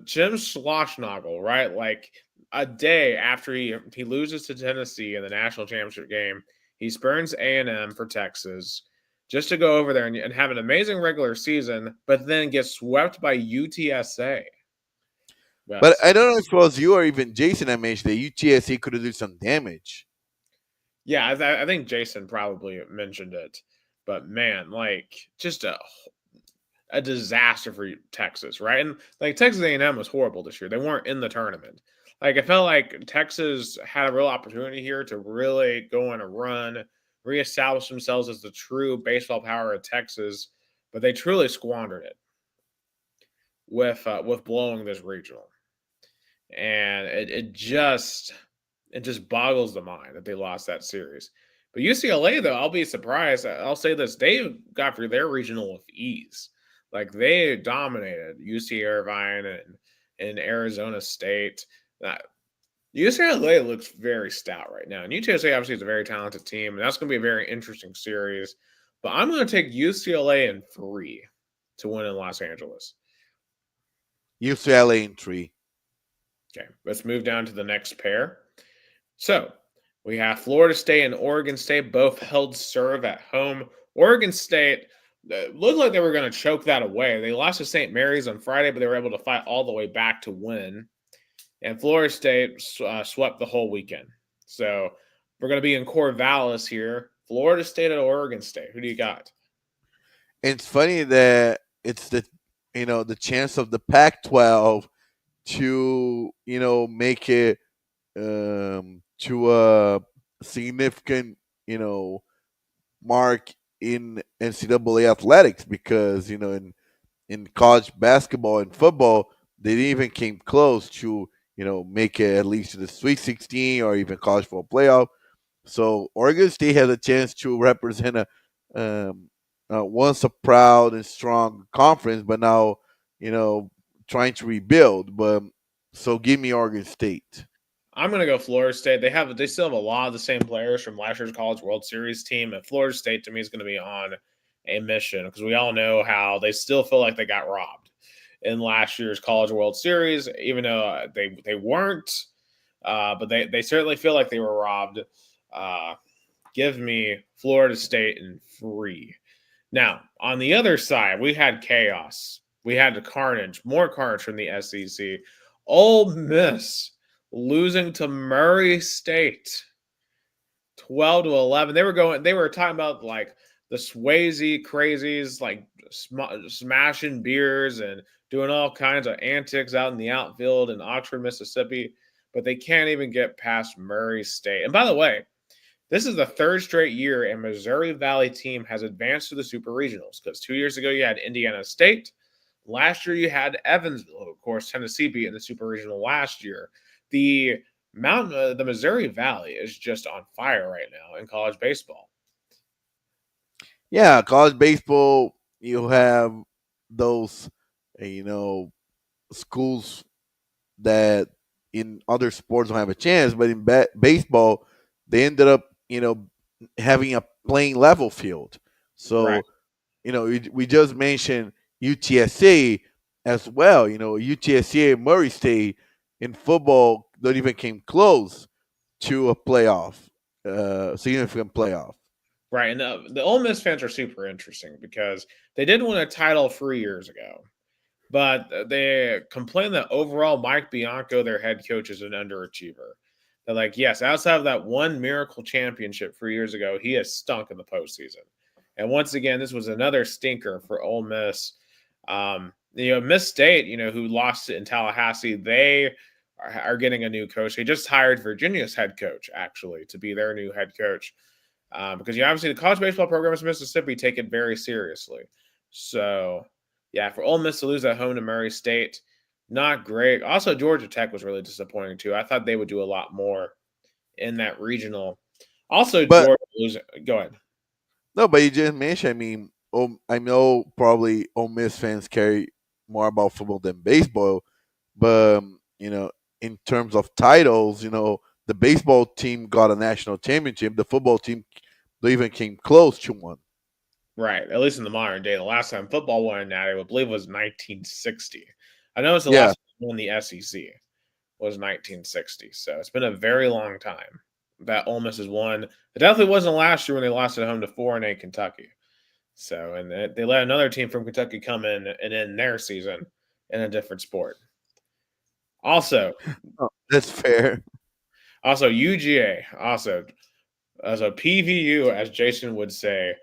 Jim Schlossnagle, right? Like a day after he loses to Tennessee in the national championship game, he spurns A&M for Texas just to go over there and have an amazing regular season, but then get swept by UTSA. But Yes. I don't know if it was you or even Jason that mentioned that UTSA could have done some damage. Yeah, I think Jason probably mentioned it, but man, like just a disaster for Texas, right? And like Texas A&M was horrible this year. They weren't in the tournament. Like I felt like Texas had a real opportunity here to really go on a run, reestablish themselves as the true baseball power of Texas, but they truly squandered it with blowing this regional. And it just boggles the mind that they lost that series. But UCLA, though, I'll be surprised. I'll say this: they got through their regional with ease. Like they dominated UC Irvine and Arizona State. UCLA looks very stout right now, and UTSA obviously is a very talented team, and that's going to be a very interesting series. But I'm going to take UCLA in 3 to win in Los Angeles. UCLA in 3. Okay, let's move down to the next pair. So we have Florida State and Oregon State both held serve at home. Oregon State looked like they were going to choke that away. They lost to St. Mary's on Friday, but they were able to fight all the way back to win. And Florida State swept the whole weekend. So we're going to be in Corvallis here. Florida State and Oregon State. Who do you got? It's funny that it's the chance of the Pac-12 to make it to a significant mark in NCAA athletics, because in college basketball and football they didn't even came close to make it at least to the Sweet 16 or even college football playoff. So Oregon State has a chance to represent a once a proud and strong conference, but now you know, trying to rebuild. But so give me Oregon State. I'm gonna go Florida State. They still have a lot of the same players from last year's College World Series team, and Florida State to me is gonna be on a mission because we all know how they still feel like they got robbed in last year's College World Series, even though they weren't, but they certainly feel like they were robbed. Uh, give me Florida State and free. Now on the other side, we had chaos. We had the carnage, more carnage from the SEC. Ole Miss losing to Murray State 12-11. They were talking about like the Swayze crazies, like smashing beers and doing all kinds of antics out in the outfield in Oxford, Mississippi, but they can't even get past Murray State. And by the way, this is the third straight year a Missouri Valley team has advanced to the Super Regionals because 2 years ago you had Indiana State. Last year you had Evansville. Of course, Tennessee beat in the Super Regional last year. The the Missouri Valley is just on fire right now in college baseball. Yeah, college baseball, you have those, you know, schools that in other sports don't have a chance, but in baseball, they ended up, having a playing level field. Right. So, we just mentioned UTSA as well. UTSA and Murray State in football don't even came close to a playoff, significant playoff. Right. And the Ole Miss fans are super interesting because they did win a title 3 years ago, but they complain that overall Mike Bianco, their head coach, is an underachiever. They're like, yes, outside of that one miracle championship 3 years ago, he has stunk in the postseason. And once again, this was another stinker for Ole Miss. Miss State, who lost it in Tallahassee, they are getting a new coach. They just hired Virginia's head coach, actually, to be their new head coach. Because obviously the college baseball programs in Mississippi take it very seriously. So, yeah, for Ole Miss to lose at home to Murray State, not great. Also, Georgia Tech was really disappointing too. I thought they would do a lot more in that regional. Also, But Georgia losing. Go ahead. no, but you just mentioned. I mean, I know probably Ole Miss fans care more about football than baseball, but in terms of titles, the baseball team got a national championship. The football team, they even came close to one. Right, at least in the modern day. The last time football won a natty, I believe, was 1960. I know it's the Yeah, last time won the SEC was 1960. So it's been a very long time that Ole Miss has won. It definitely wasn't last year when they lost at home to 4-8 Kentucky. So, and they let another team from Kentucky come in and end their season in a different sport. Also, oh, that's fair. UGA, also as a PVU, as Jason would say,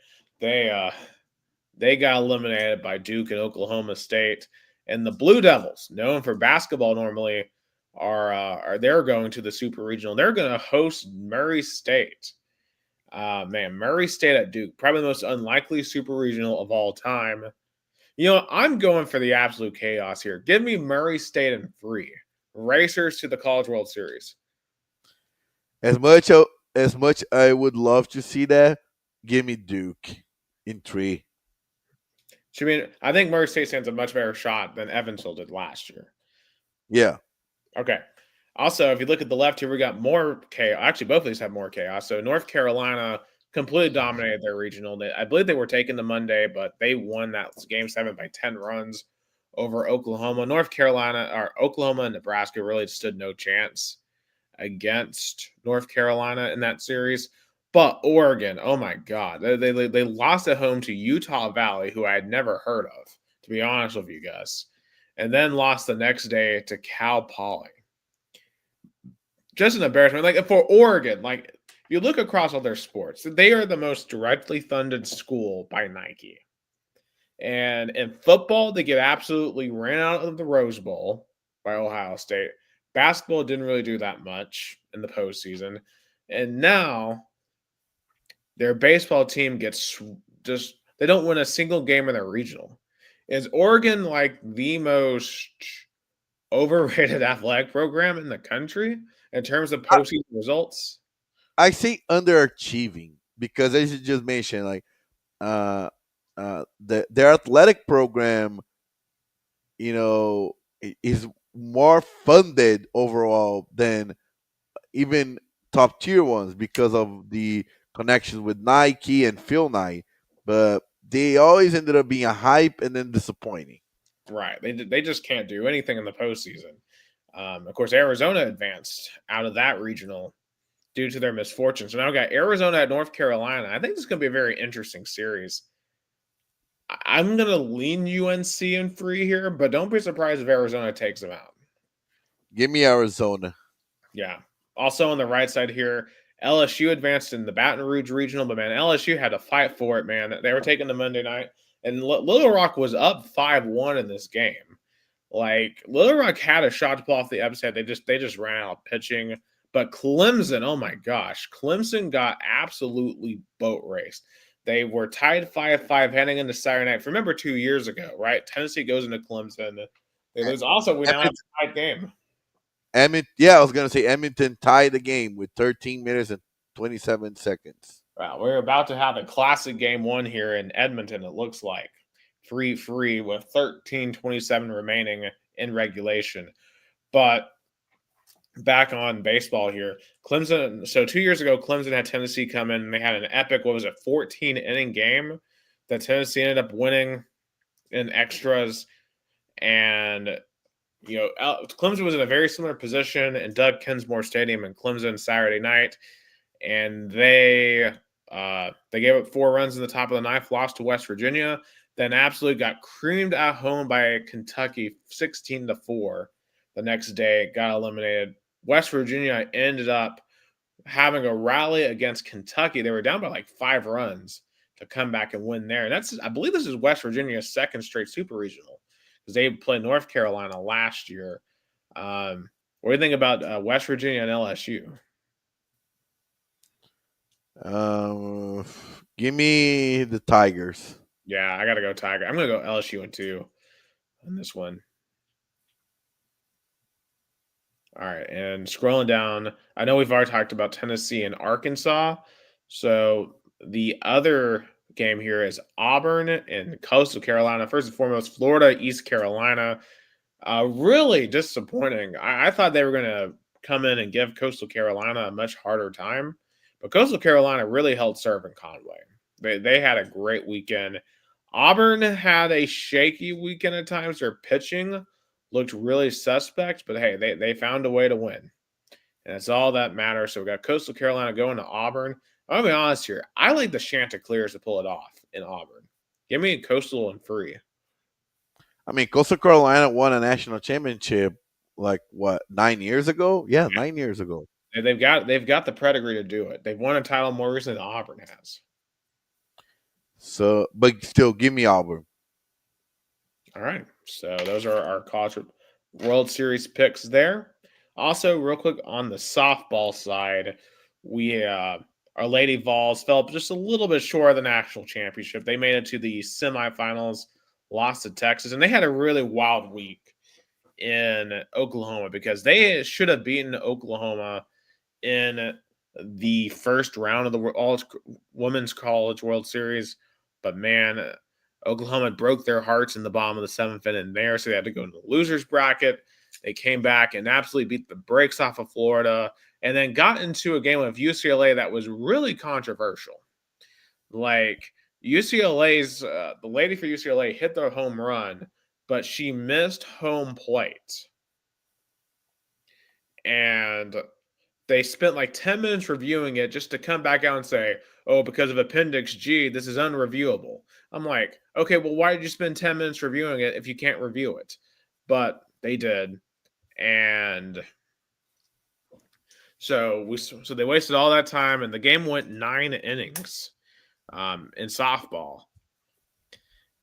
they they got eliminated by Duke and Oklahoma State, and the Blue Devils, known for basketball normally, are they're going to the Super Regional. They're going to host Murray State. Man, Murray State at Duke, probably the most unlikely Super Regional of all time. I'm going for the absolute chaos here. Give me Murray State and free racers to the College World Series. As much I would love to see that, give me Duke in 3. I think Murray State stands a much better shot than Evansville did last year. Yeah. Okay. Also, if you look at the left here, we got more chaos. Actually, both of these have more chaos. So North Carolina completely dominated their regional. I believe they were taken to Monday, but they won that game 7 by 10 runs over Oklahoma. Oklahoma and Nebraska really stood no chance against North Carolina in that series. But Oregon, oh my God, they lost at home to Utah Valley, who I had never heard of, to be honest with you guys, and then lost the next day to Cal Poly. Just an embarrassment. Like for Oregon, like if you look across all their sports, they are the most directly funded school by Nike. And in football, they get absolutely ran out of the Rose Bowl by Ohio State. Basketball didn't really do that much in the postseason. And now their baseball team gets just, they don't win a single game in their regional. Is Oregon like the most overrated athletic program in the country in terms of I, postseason results? I say underachieving because as you just mentioned, like their athletic program is more funded overall than even top tier ones because of the connections with Nike and Phil Knight. But they always ended up being a hype and then disappointing. Right. They just can't do anything in the postseason. Of course, Arizona advanced out of that regional due to their misfortunes. So now we got Arizona at North Carolina. I think this is going to be a very interesting series. I'm going to lean UNC in 3 here, but don't be surprised if Arizona takes them out. Give me Arizona. Yeah. Also on the right side here, LSU advanced in the Baton Rouge regional, but man, LSU had to fight for it, man. They were taking the Monday night, and Little Rock was up 5-1 in this game. Like Little Rock had a shot to pull off the upset. They just ran out pitching. But Clemson, oh my gosh, Clemson got absolutely boat raced. They were tied 5-5 heading into Saturday night. Remember 2 years ago, right? Tennessee goes into Clemson. They lose. Also, we now have a tied game. I was gonna say Edmonton tied the game with 13 minutes and 27 seconds. Wow, we're about to have a classic game 1 here in Edmonton. It looks like 3-3 with 13:27 remaining in regulation. But back on baseball here, Clemson. So 2 years ago, Clemson had Tennessee come in and they had an epic, 14 inning game that Tennessee ended up winning in extras. And Clemson was in a very similar position in Doug Kinsmore Stadium in Clemson Saturday night, and they gave up 4 runs in the top of the ninth, lost to West Virginia, then absolutely got creamed at home by Kentucky 16-4. The next day, got eliminated. West Virginia ended up having a rally against Kentucky. They were down by like 5 runs to come back and win there. And I believe this is West Virginia's second straight super regional because they played North Carolina last year. What do you think about West Virginia and LSU? Give me the Tigers. Yeah, I got to go Tiger. I'm going to go LSU in 2 on this one. All right, and scrolling down, I know we've already talked about Tennessee and Arkansas. So the other game here is Auburn and Coastal Carolina. First and foremost, Florida, East Carolina. Really disappointing. I thought they were going to come in and give Coastal Carolina a much harder time, but Coastal Carolina really held serve in Conway. They had a great weekend. Auburn had a shaky weekend at times. Their pitching looked really suspect, but hey, they found a way to win. And that's all that matters. So we got Coastal Carolina going to Auburn. I'll be honest here. I like the Chanticleers to pull it off in Auburn. Give me Coastal and 3. I mean, Coastal Carolina won a national championship 9 years ago? Yeah, 9 years ago. And they've got the pedigree to do it. They've won a title more recently than Auburn has. So, but still, give me Auburn. All right. So those are our College World Series picks there. Also, real quick on the softball side, our Lady Vols fell just a little bit short of the national championship. They made it to the semifinals, lost to Texas, and they had a really wild week in Oklahoma because they should have beaten Oklahoma in the first round of the All Women's College World Series. But man, Oklahoma broke their hearts in the bottom of the 7th inning there, so they had to go into the losers bracket. They came back and absolutely beat the brakes off of Florida and then got into a game of UCLA that was really controversial. Like UCLA's the lady for UCLA hit the home run, but she missed home plate. And they spent like 10 minutes reviewing it just to come back out and say, oh, because of Appendix G, this is unreviewable. I'm like, okay, well, why did you spend 10 minutes reviewing it if you can't review it? But they did. And so they wasted all that time, and the game went 9 innings in softball.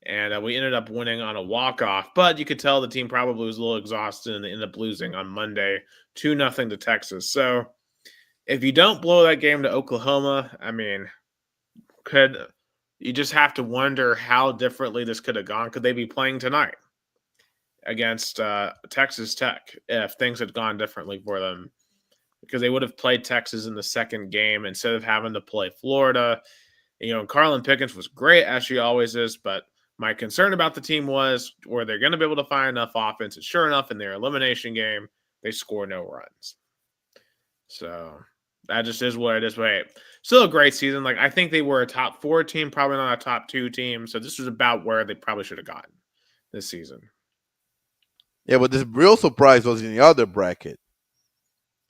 And we ended up winning on a walk-off. But you could tell the team probably was a little exhausted, and they ended up losing on Monday 2-0 to Texas. So if you don't blow that game to Oklahoma, I mean, you just have to wonder how differently this could have gone. Could they be playing tonight against Texas Tech if things had gone differently for them? Because they would have played Texas in the second game instead of having to play Florida. And Carlin Pickens was great, as she always is, but My concern about the team was, were they going to be able to find enough offense? And sure enough, in their elimination game, they score no runs. So that just is what it is. But hey, still a great season. Like, I think they were a top 4 team, probably not a top 2 team. So this was about where they probably should have gotten this season. Yeah, but this real surprise was in the other bracket.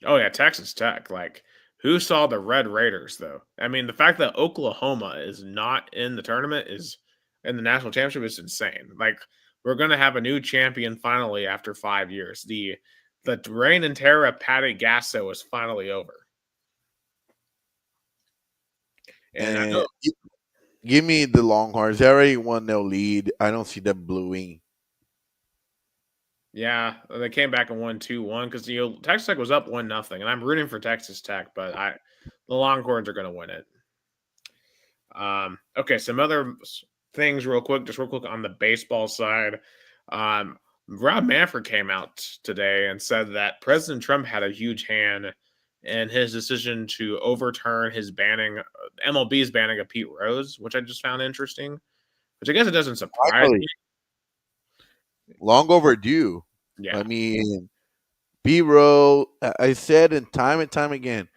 Oh yeah, Texas Tech. Like, who saw the Red Raiders though? I mean, the fact that Oklahoma is not in the tournament is in the national championship is insane. Like, we're gonna have a new champion finally after 5 years. The reign and terror of Patty Gasso is finally over. And I know, give me the Longhorns. They already 1-0 lead. I don't see them bluing. yeah, they came back and won 2-1 because Texas Tech was up 1-0, and I'm rooting for Texas Tech, but the Longhorns are going to win it. Okay, some other things real quick on the baseball side. Rob Manfred came out today and said that President Trump had a huge hand in his decision to overturn his MLB's banning of Pete Rose, which I just found interesting. Which I guess it doesn't surprise me. Long overdue. Yeah. I mean, B Rose, I said and time again,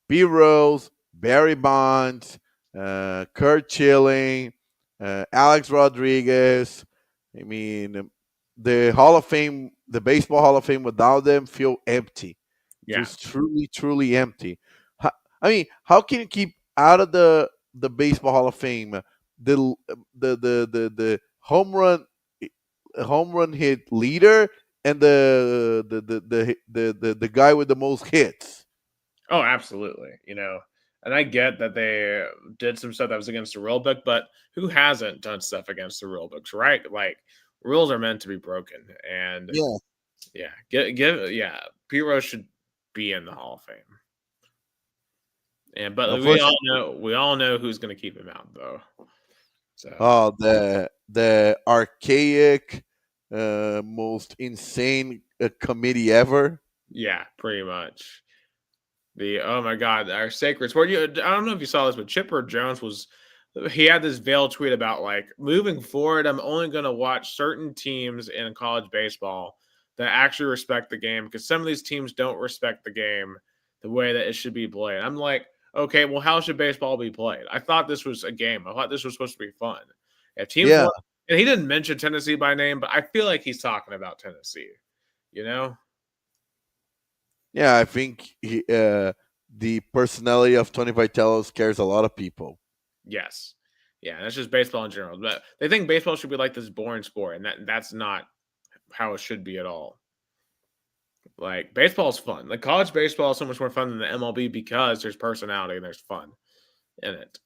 B Rose, Barry Bonds, Kurt Schilling, Alex Rodriguez. I mean, the Hall of Fame, the Baseball Hall of Fame without them feel empty. Yeah. Just truly empty. I mean, how can you keep out of the Baseball Hall of Fame the home run hit leader and the guy with the most hits? Oh, absolutely. And I get that they did some stuff that was against the rule book, but who hasn't done stuff against the rule books, right? Like, rules are meant to be broken, and Pete Rose should be in the Hall of Fame. And but we all know who's going to keep him out though. So the archaic, most insane committee ever. Yeah, pretty much. Oh my God, our sacred sport. I don't know if you saw this, but Chipper Jones he had this veiled tweet about, like, moving forward, I'm only going to watch certain teams in college baseball that actually respect the game, because some of these teams don't respect the game the way that it should be played. I'm like, okay, well, how should baseball be played? I thought this was a game. I thought this was supposed to be fun. If teams want, and he didn't mention Tennessee by name, but I feel like he's talking about Tennessee, Yeah, I think the personality of Tony Vitello scares a lot of people. Yes. Yeah, that's just baseball in general. But they think baseball should be like this boring sport, and that's not how it should be at all. Like, baseball is fun. Like, college baseball is so much more fun than the MLB because there's personality and there's fun in it.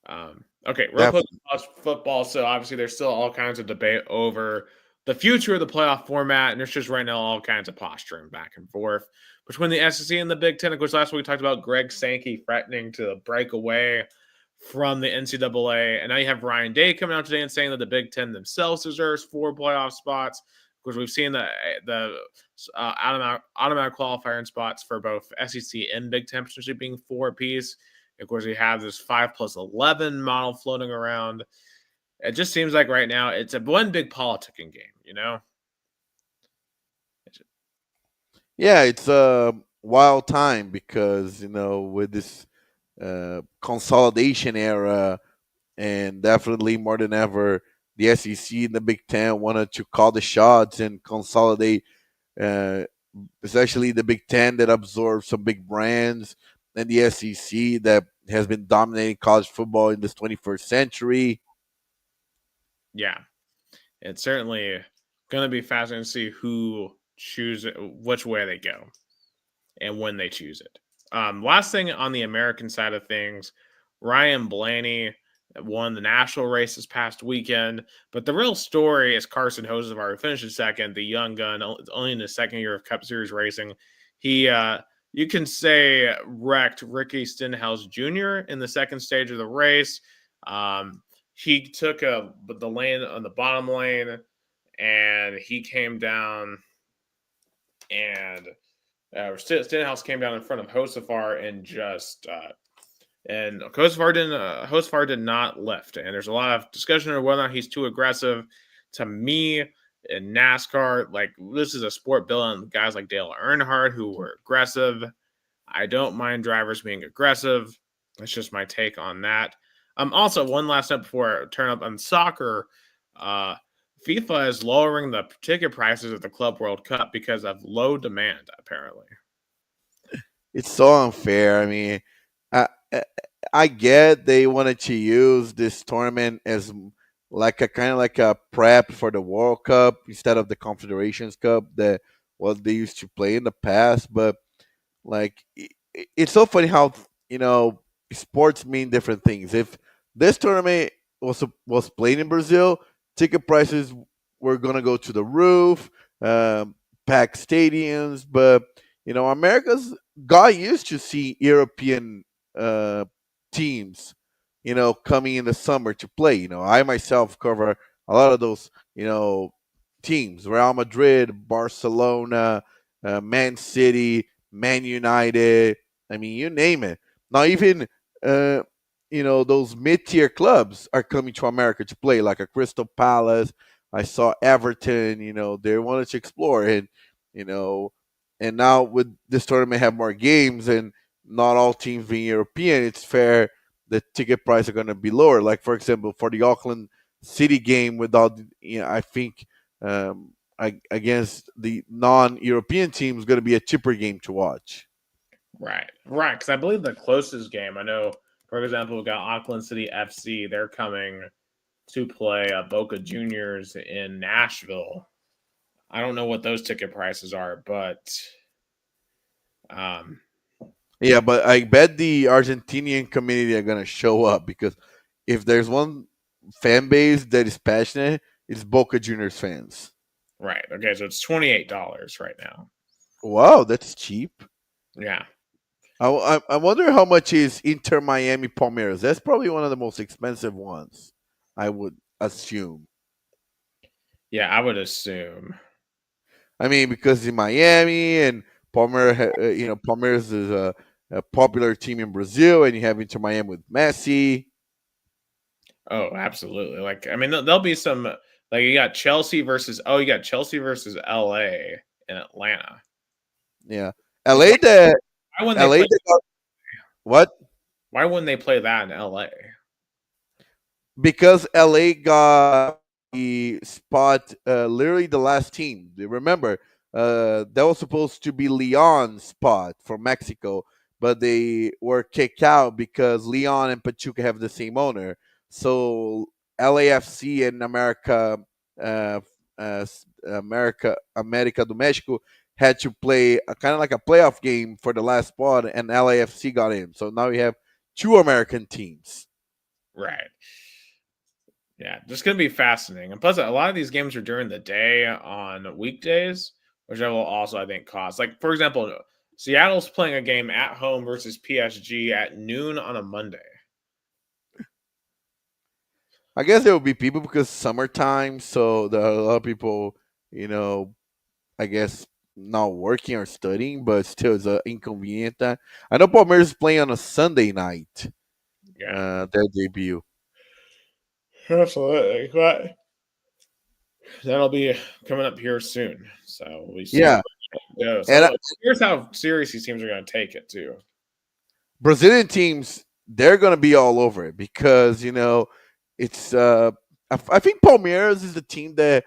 Okay, real quick, college football. So obviously there's still all kinds of debate over the future of the playoff format, and there's just right now all kinds of posturing back and forth between the SEC and the Big Ten. Of course, last week we talked about Greg Sankey threatening to break away from the NCAA, and now you have Ryan Day coming out today and saying that the Big Ten themselves deserves 4 playoff spots. Of course, we've seen the automatic qualifying spots for both SEC and Big Ten potentially being 4 apiece. Of course, we have this 5+11 model floating around. It just seems like right now it's one big politicking game, Yeah, it's a wild time because, with this consolidation era, and definitely more than ever, the SEC and the Big Ten wanted to call the shots and consolidate, especially the Big Ten that absorbs some big brands, and the SEC that has been dominating college football in this 21st century. Yeah, it's certainly going to be fascinating to see who chooses which way they go and when they choose it. Last thing on the American side of things, Ryan Blaney won the national race this past weekend, but the real story is Carson Hocevar, who finished second, the young gun, only in his second year of Cup Series racing. He, you can say, wrecked Ricky Stenhouse Jr. in the second stage of the race. He took the lane on the bottom lane, and he came down, and Stenhouse came down in front of Hocevar and just and Hosfar did not lift, and there's a lot of discussion of whether or not he's too aggressive. To me, in NASCAR, like this is a sport built on guys like Dale Earnhardt who were aggressive. I don't mind drivers being aggressive. That's just my take on that. Also, one last step before I turn up on soccer, uh, FIFA is lowering the ticket prices of the Club World Cup because of low demand, apparently. It's so unfair. I mean, I I get they wanted to use this tournament as like a kind of like a prep for the World Cup instead of the Confederations Cup that what they used to play in the past. But like, it's so funny how sports mean different things. If this tournament was played in Brazil, ticket prices were gonna go to the roof, packed stadiums. But America's got used to see European uh, teams, coming in the summer to play. I myself cover a lot of those, teams: Real Madrid, Barcelona, Man City, Man United. I mean, you name it. Now, even uh, those mid-tier clubs are coming to America to play, like a Crystal Palace. I saw Everton. They wanted to explore, and you know, and now with this tournament have more games and not all teams being European, it's fair the ticket price are going to be lower. Like for example, for the Auckland City game, without I think against the non-European teams, going to be a cheaper game to watch. Right. Because I believe the closest game, I know, for example, we got Auckland City FC. They're coming to play Boca Juniors in Nashville. I don't know what those ticket prices are, but um, Yeah, but I bet the Argentinian community are going to show up because if there's one fan base that is passionate, it's Boca Juniors fans. right. Okay, so it's $28 right now. Wow, that's cheap. Yeah. I wonder how much is Inter Miami Palmeiras. That's probably one of the most expensive ones, I would assume. Yeah, I would assume. I mean, because in Miami and Palmeiras is a popular team in Brazil, and you have Inter Miami with Messi. Oh, absolutely. Like, I mean, there'll be some, like, you got Chelsea versus LA in Atlanta. Yeah, Like, LA. The why wouldn't they LA. play? What? Why wouldn't they play that in LA? Because LA got the spot literally the last team. Remember, that was supposed to be Leon's spot from Mexico, but they were kicked out because Leon and Pachuca have the same owner. So LAFC and uh, America do México had to play a kind of like a playoff game for the last spot, and LAFC got in. So now we have two American teams. Right. Yeah, just gonna be fascinating. And plus, a lot of these games are during the day on weekdays, which I will also, I think, cost. Like, for example, Seattle's playing a game at home versus PSG at noon on a Monday. I guess there will be people because summertime, so there are a lot of people, you know, I guess not working or studying, but still it's inconvenient time. I know Palmeiras is playing on a Sunday night, Yeah, their debut. absolutely. But that'll be coming up here soon. So we see how Yeah, it goes. and Here's how serious these teams are going to take it too. Brazilian teams, they're gonna be all over it because it's. I think Palmeiras is the team that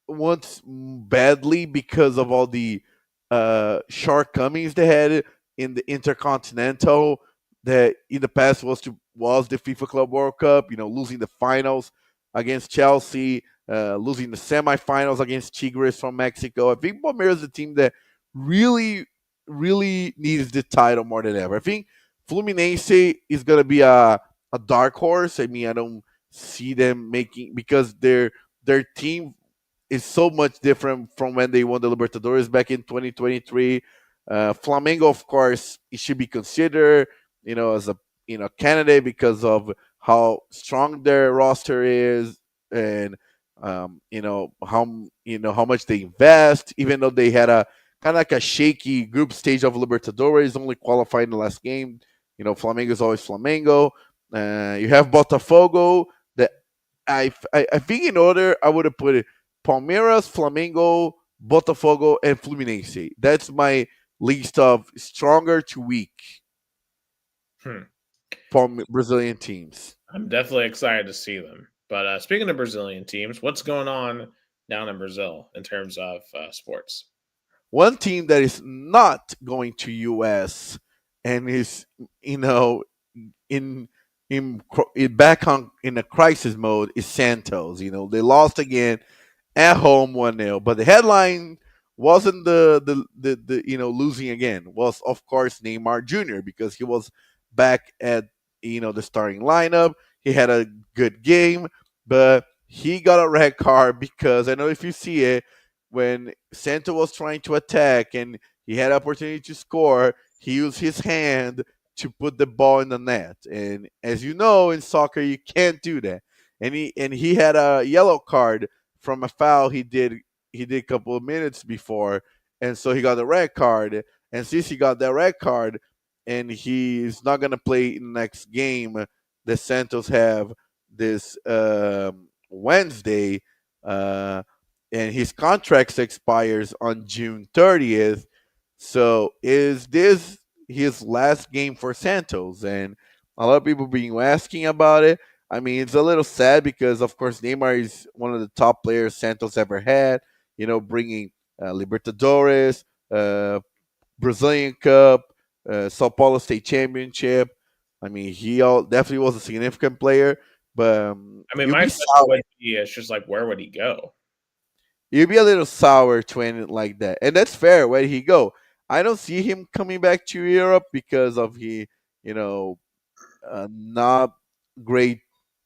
wants badly because of all the shortcomings they had in the Intercontinental that in the past was the FIFA Club World Cup. Losing the finals against Chelsea, losing the semifinals against Tigres from Mexico. I think Palmeiras is a team that really, really needs the title more than ever. I think Fluminense is gonna be a dark horse. I mean, I don't see them making because their team is so much different from when they won the Libertadores back in 2023. Flamengo, of course, it should be considered, as a candidate because of how strong their roster is, and how much they invest. Even though they had a kind of like a shaky group stage of Libertadores, only qualifying the last game Flamengo is always Flamengo. You have Botafogo. That I think in order I would have put it Palmeiras, Flamengo, Botafogo, and Fluminense. That's my list of stronger to weak Hmm. Brazilian teams. I'm definitely excited to see them. But speaking of Brazilian teams, what's going on down in Brazil in terms of sports? One team that is not going to US and is in back on in a crisis mode is Santos. They lost again at home 1-0, but the headline wasn't the losing again. Was of course Neymar Jr. because he was back at the starting lineup. He had a good game, but he got a red card because I know if you see it, when Santos was trying to attack and he had opportunity to score, he used his hand to put the ball in the net. And as you know, in soccer, you can't do that. And he had a yellow card from a foul he did a couple of minutes before, and so he got the red card. And since he got that red card, and he's not gonna play in the next game the Santos have this Wednesday, uh, and his contract expires on June 30th. So is this his last game for Santos? And a lot of people being asking about it. I mean, it's a little sad because, of course, Neymar is one of the top players Santos ever had. Bringing Libertadores, Brazilian Cup, Sao Paulo State Championship. I mean, definitely was a significant player. But I mean, you'll my be question sour. would be, it's just like, where would he go? You'll be a little sour to end it like that, and that's fair. Where did he go? I don't see him coming back to Europe because of you know, not great,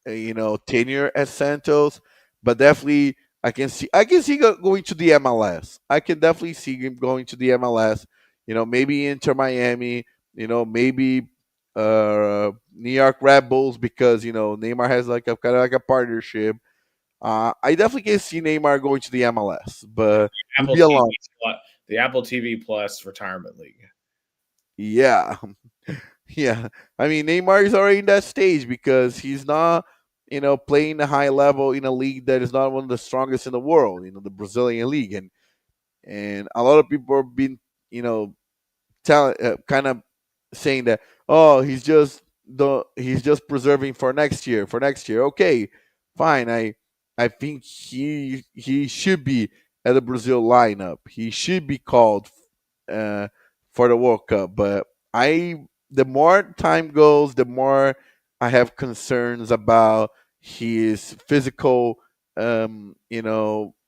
tenure at Santos, but definitely I can see going to the MLS. I can definitely see him going to the MLS. Maybe Inter Miami. Maybe New York Red Bulls because Neymar has like a kind of like a partnership. I definitely can see Neymar going to the MLS, but it'll Apple be a TV, long. the Apple TV Plus retirement league. Yeah, yeah. I mean, Neymar is already in that stage because he's not, playing a high level in a league that is not one of the strongest in the world. The Brazilian league, and a lot of people have been, kind of saying that, oh, he's just preserving for next year. For next year, okay, fine. I think he should be at the Brazil lineup. He should be called uh, for the World Cup. But the more time goes, the more I have concerns about his physical,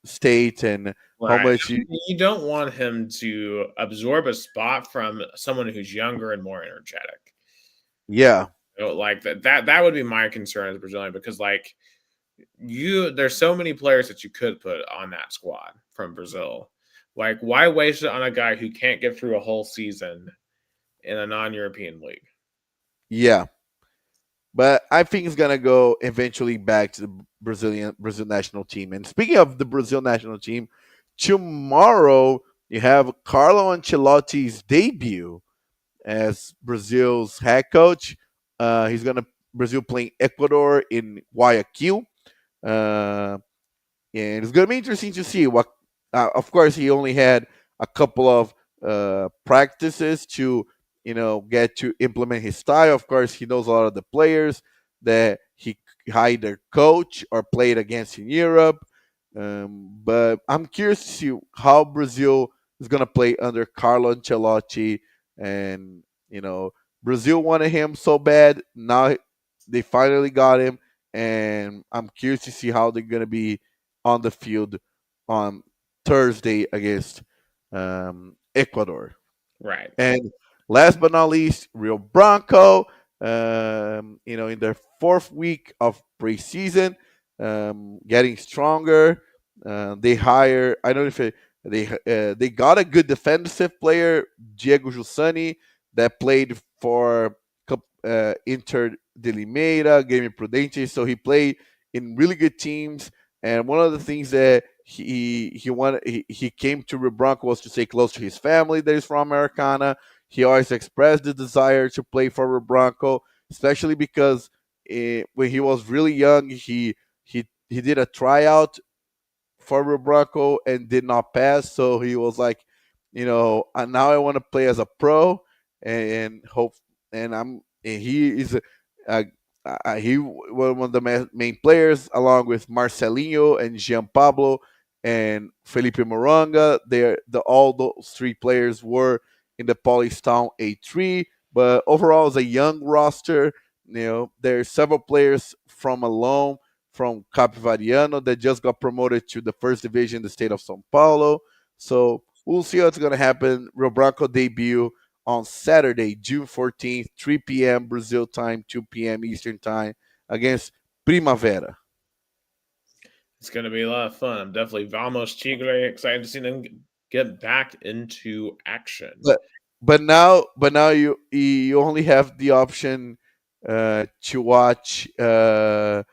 state and how Right. much. You don't want him to absorb a spot from someone who's younger and more energetic. Yeah, Like that would be my concern as a Brazilian because like there's so many players that you could put on that squad from Brazil. Like why waste it on a guy who can't get through a whole season in a non-European league? yeah. But I think he's gonna go eventually back to the Brazil national team. And speaking of the Brazil national team, tomorrow you have Carlo Ancelotti's debut as Brazil's head coach. He's gonna Brazil playing Ecuador in Guayaquil, and it's gonna be interesting to see what. Of course, he only had a couple of practices to get to implement his style. Of course, he knows a lot of the players that he either coach or played against in Europe. But I'm curious to see how Brazil is gonna play under Carlo Ancelotti, and Brazil wanted him so bad. Now they finally got him, and I'm curious to see how they're gonna be on the field on Thursday against Ecuador. Right. And last but not least, Rio Branco, in their fourth week of preseason, getting stronger. They hire, I don't know if they got a good defensive player, Diego Jussani, that played for Inter de Limeira, Grêmio Prudente. So he played in really good teams. And one of the things that he wanted he came to Rio Branco was to stay close to his family that is from Americana. he always expressed the desire to play for Rio Branco, especially because when he was really young, he did a tryout for Rio Branco and did not pass. So he was like, now I want to play as a pro and hope. And he is he was one of the main players along with Marcelinho and Jean Pablo and Felipe Moronga. All those three players were in the Paulistão A3, but overall it's a young roster. There's several players from a loan from Capivariano that just got promoted to the first division in the state of São Paulo. So we'll see what's going to happen. Rio Branco debut on Saturday, June 14th, 3 p.m. Brazil time, 2 p.m. Eastern time against Primavera. It's going to be a lot of fun. I'm definitely Vamos Tigre, excited to see them get back into action. But now you only have the option to watch the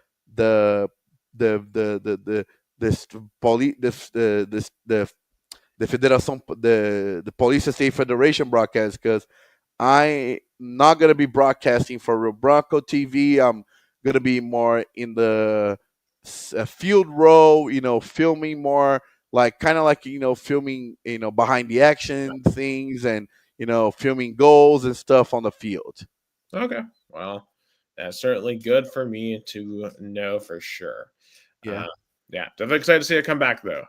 this poli this the Federação the Polícia State Federation broadcast, because I'm not gonna be broadcasting for Rio Branco TV. I'm gonna be more in the field row, filming more, like kind of like filming behind the action things, and filming goals and stuff on the field. Okay, well, that's certainly good for me to know for sure. Yeah. Yeah, definitely excited to see it come back though.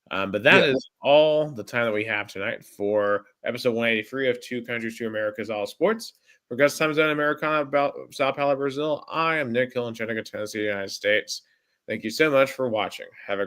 But that is all the time that we have tonight for episode 183 of Two Countries, Two Americas, All Sports. For Gus Time Zone Americana about Sao Paulo, Brazil, I am Nick Hill in Chattanooga, Tennessee, United States. Thank you so much for watching. Have a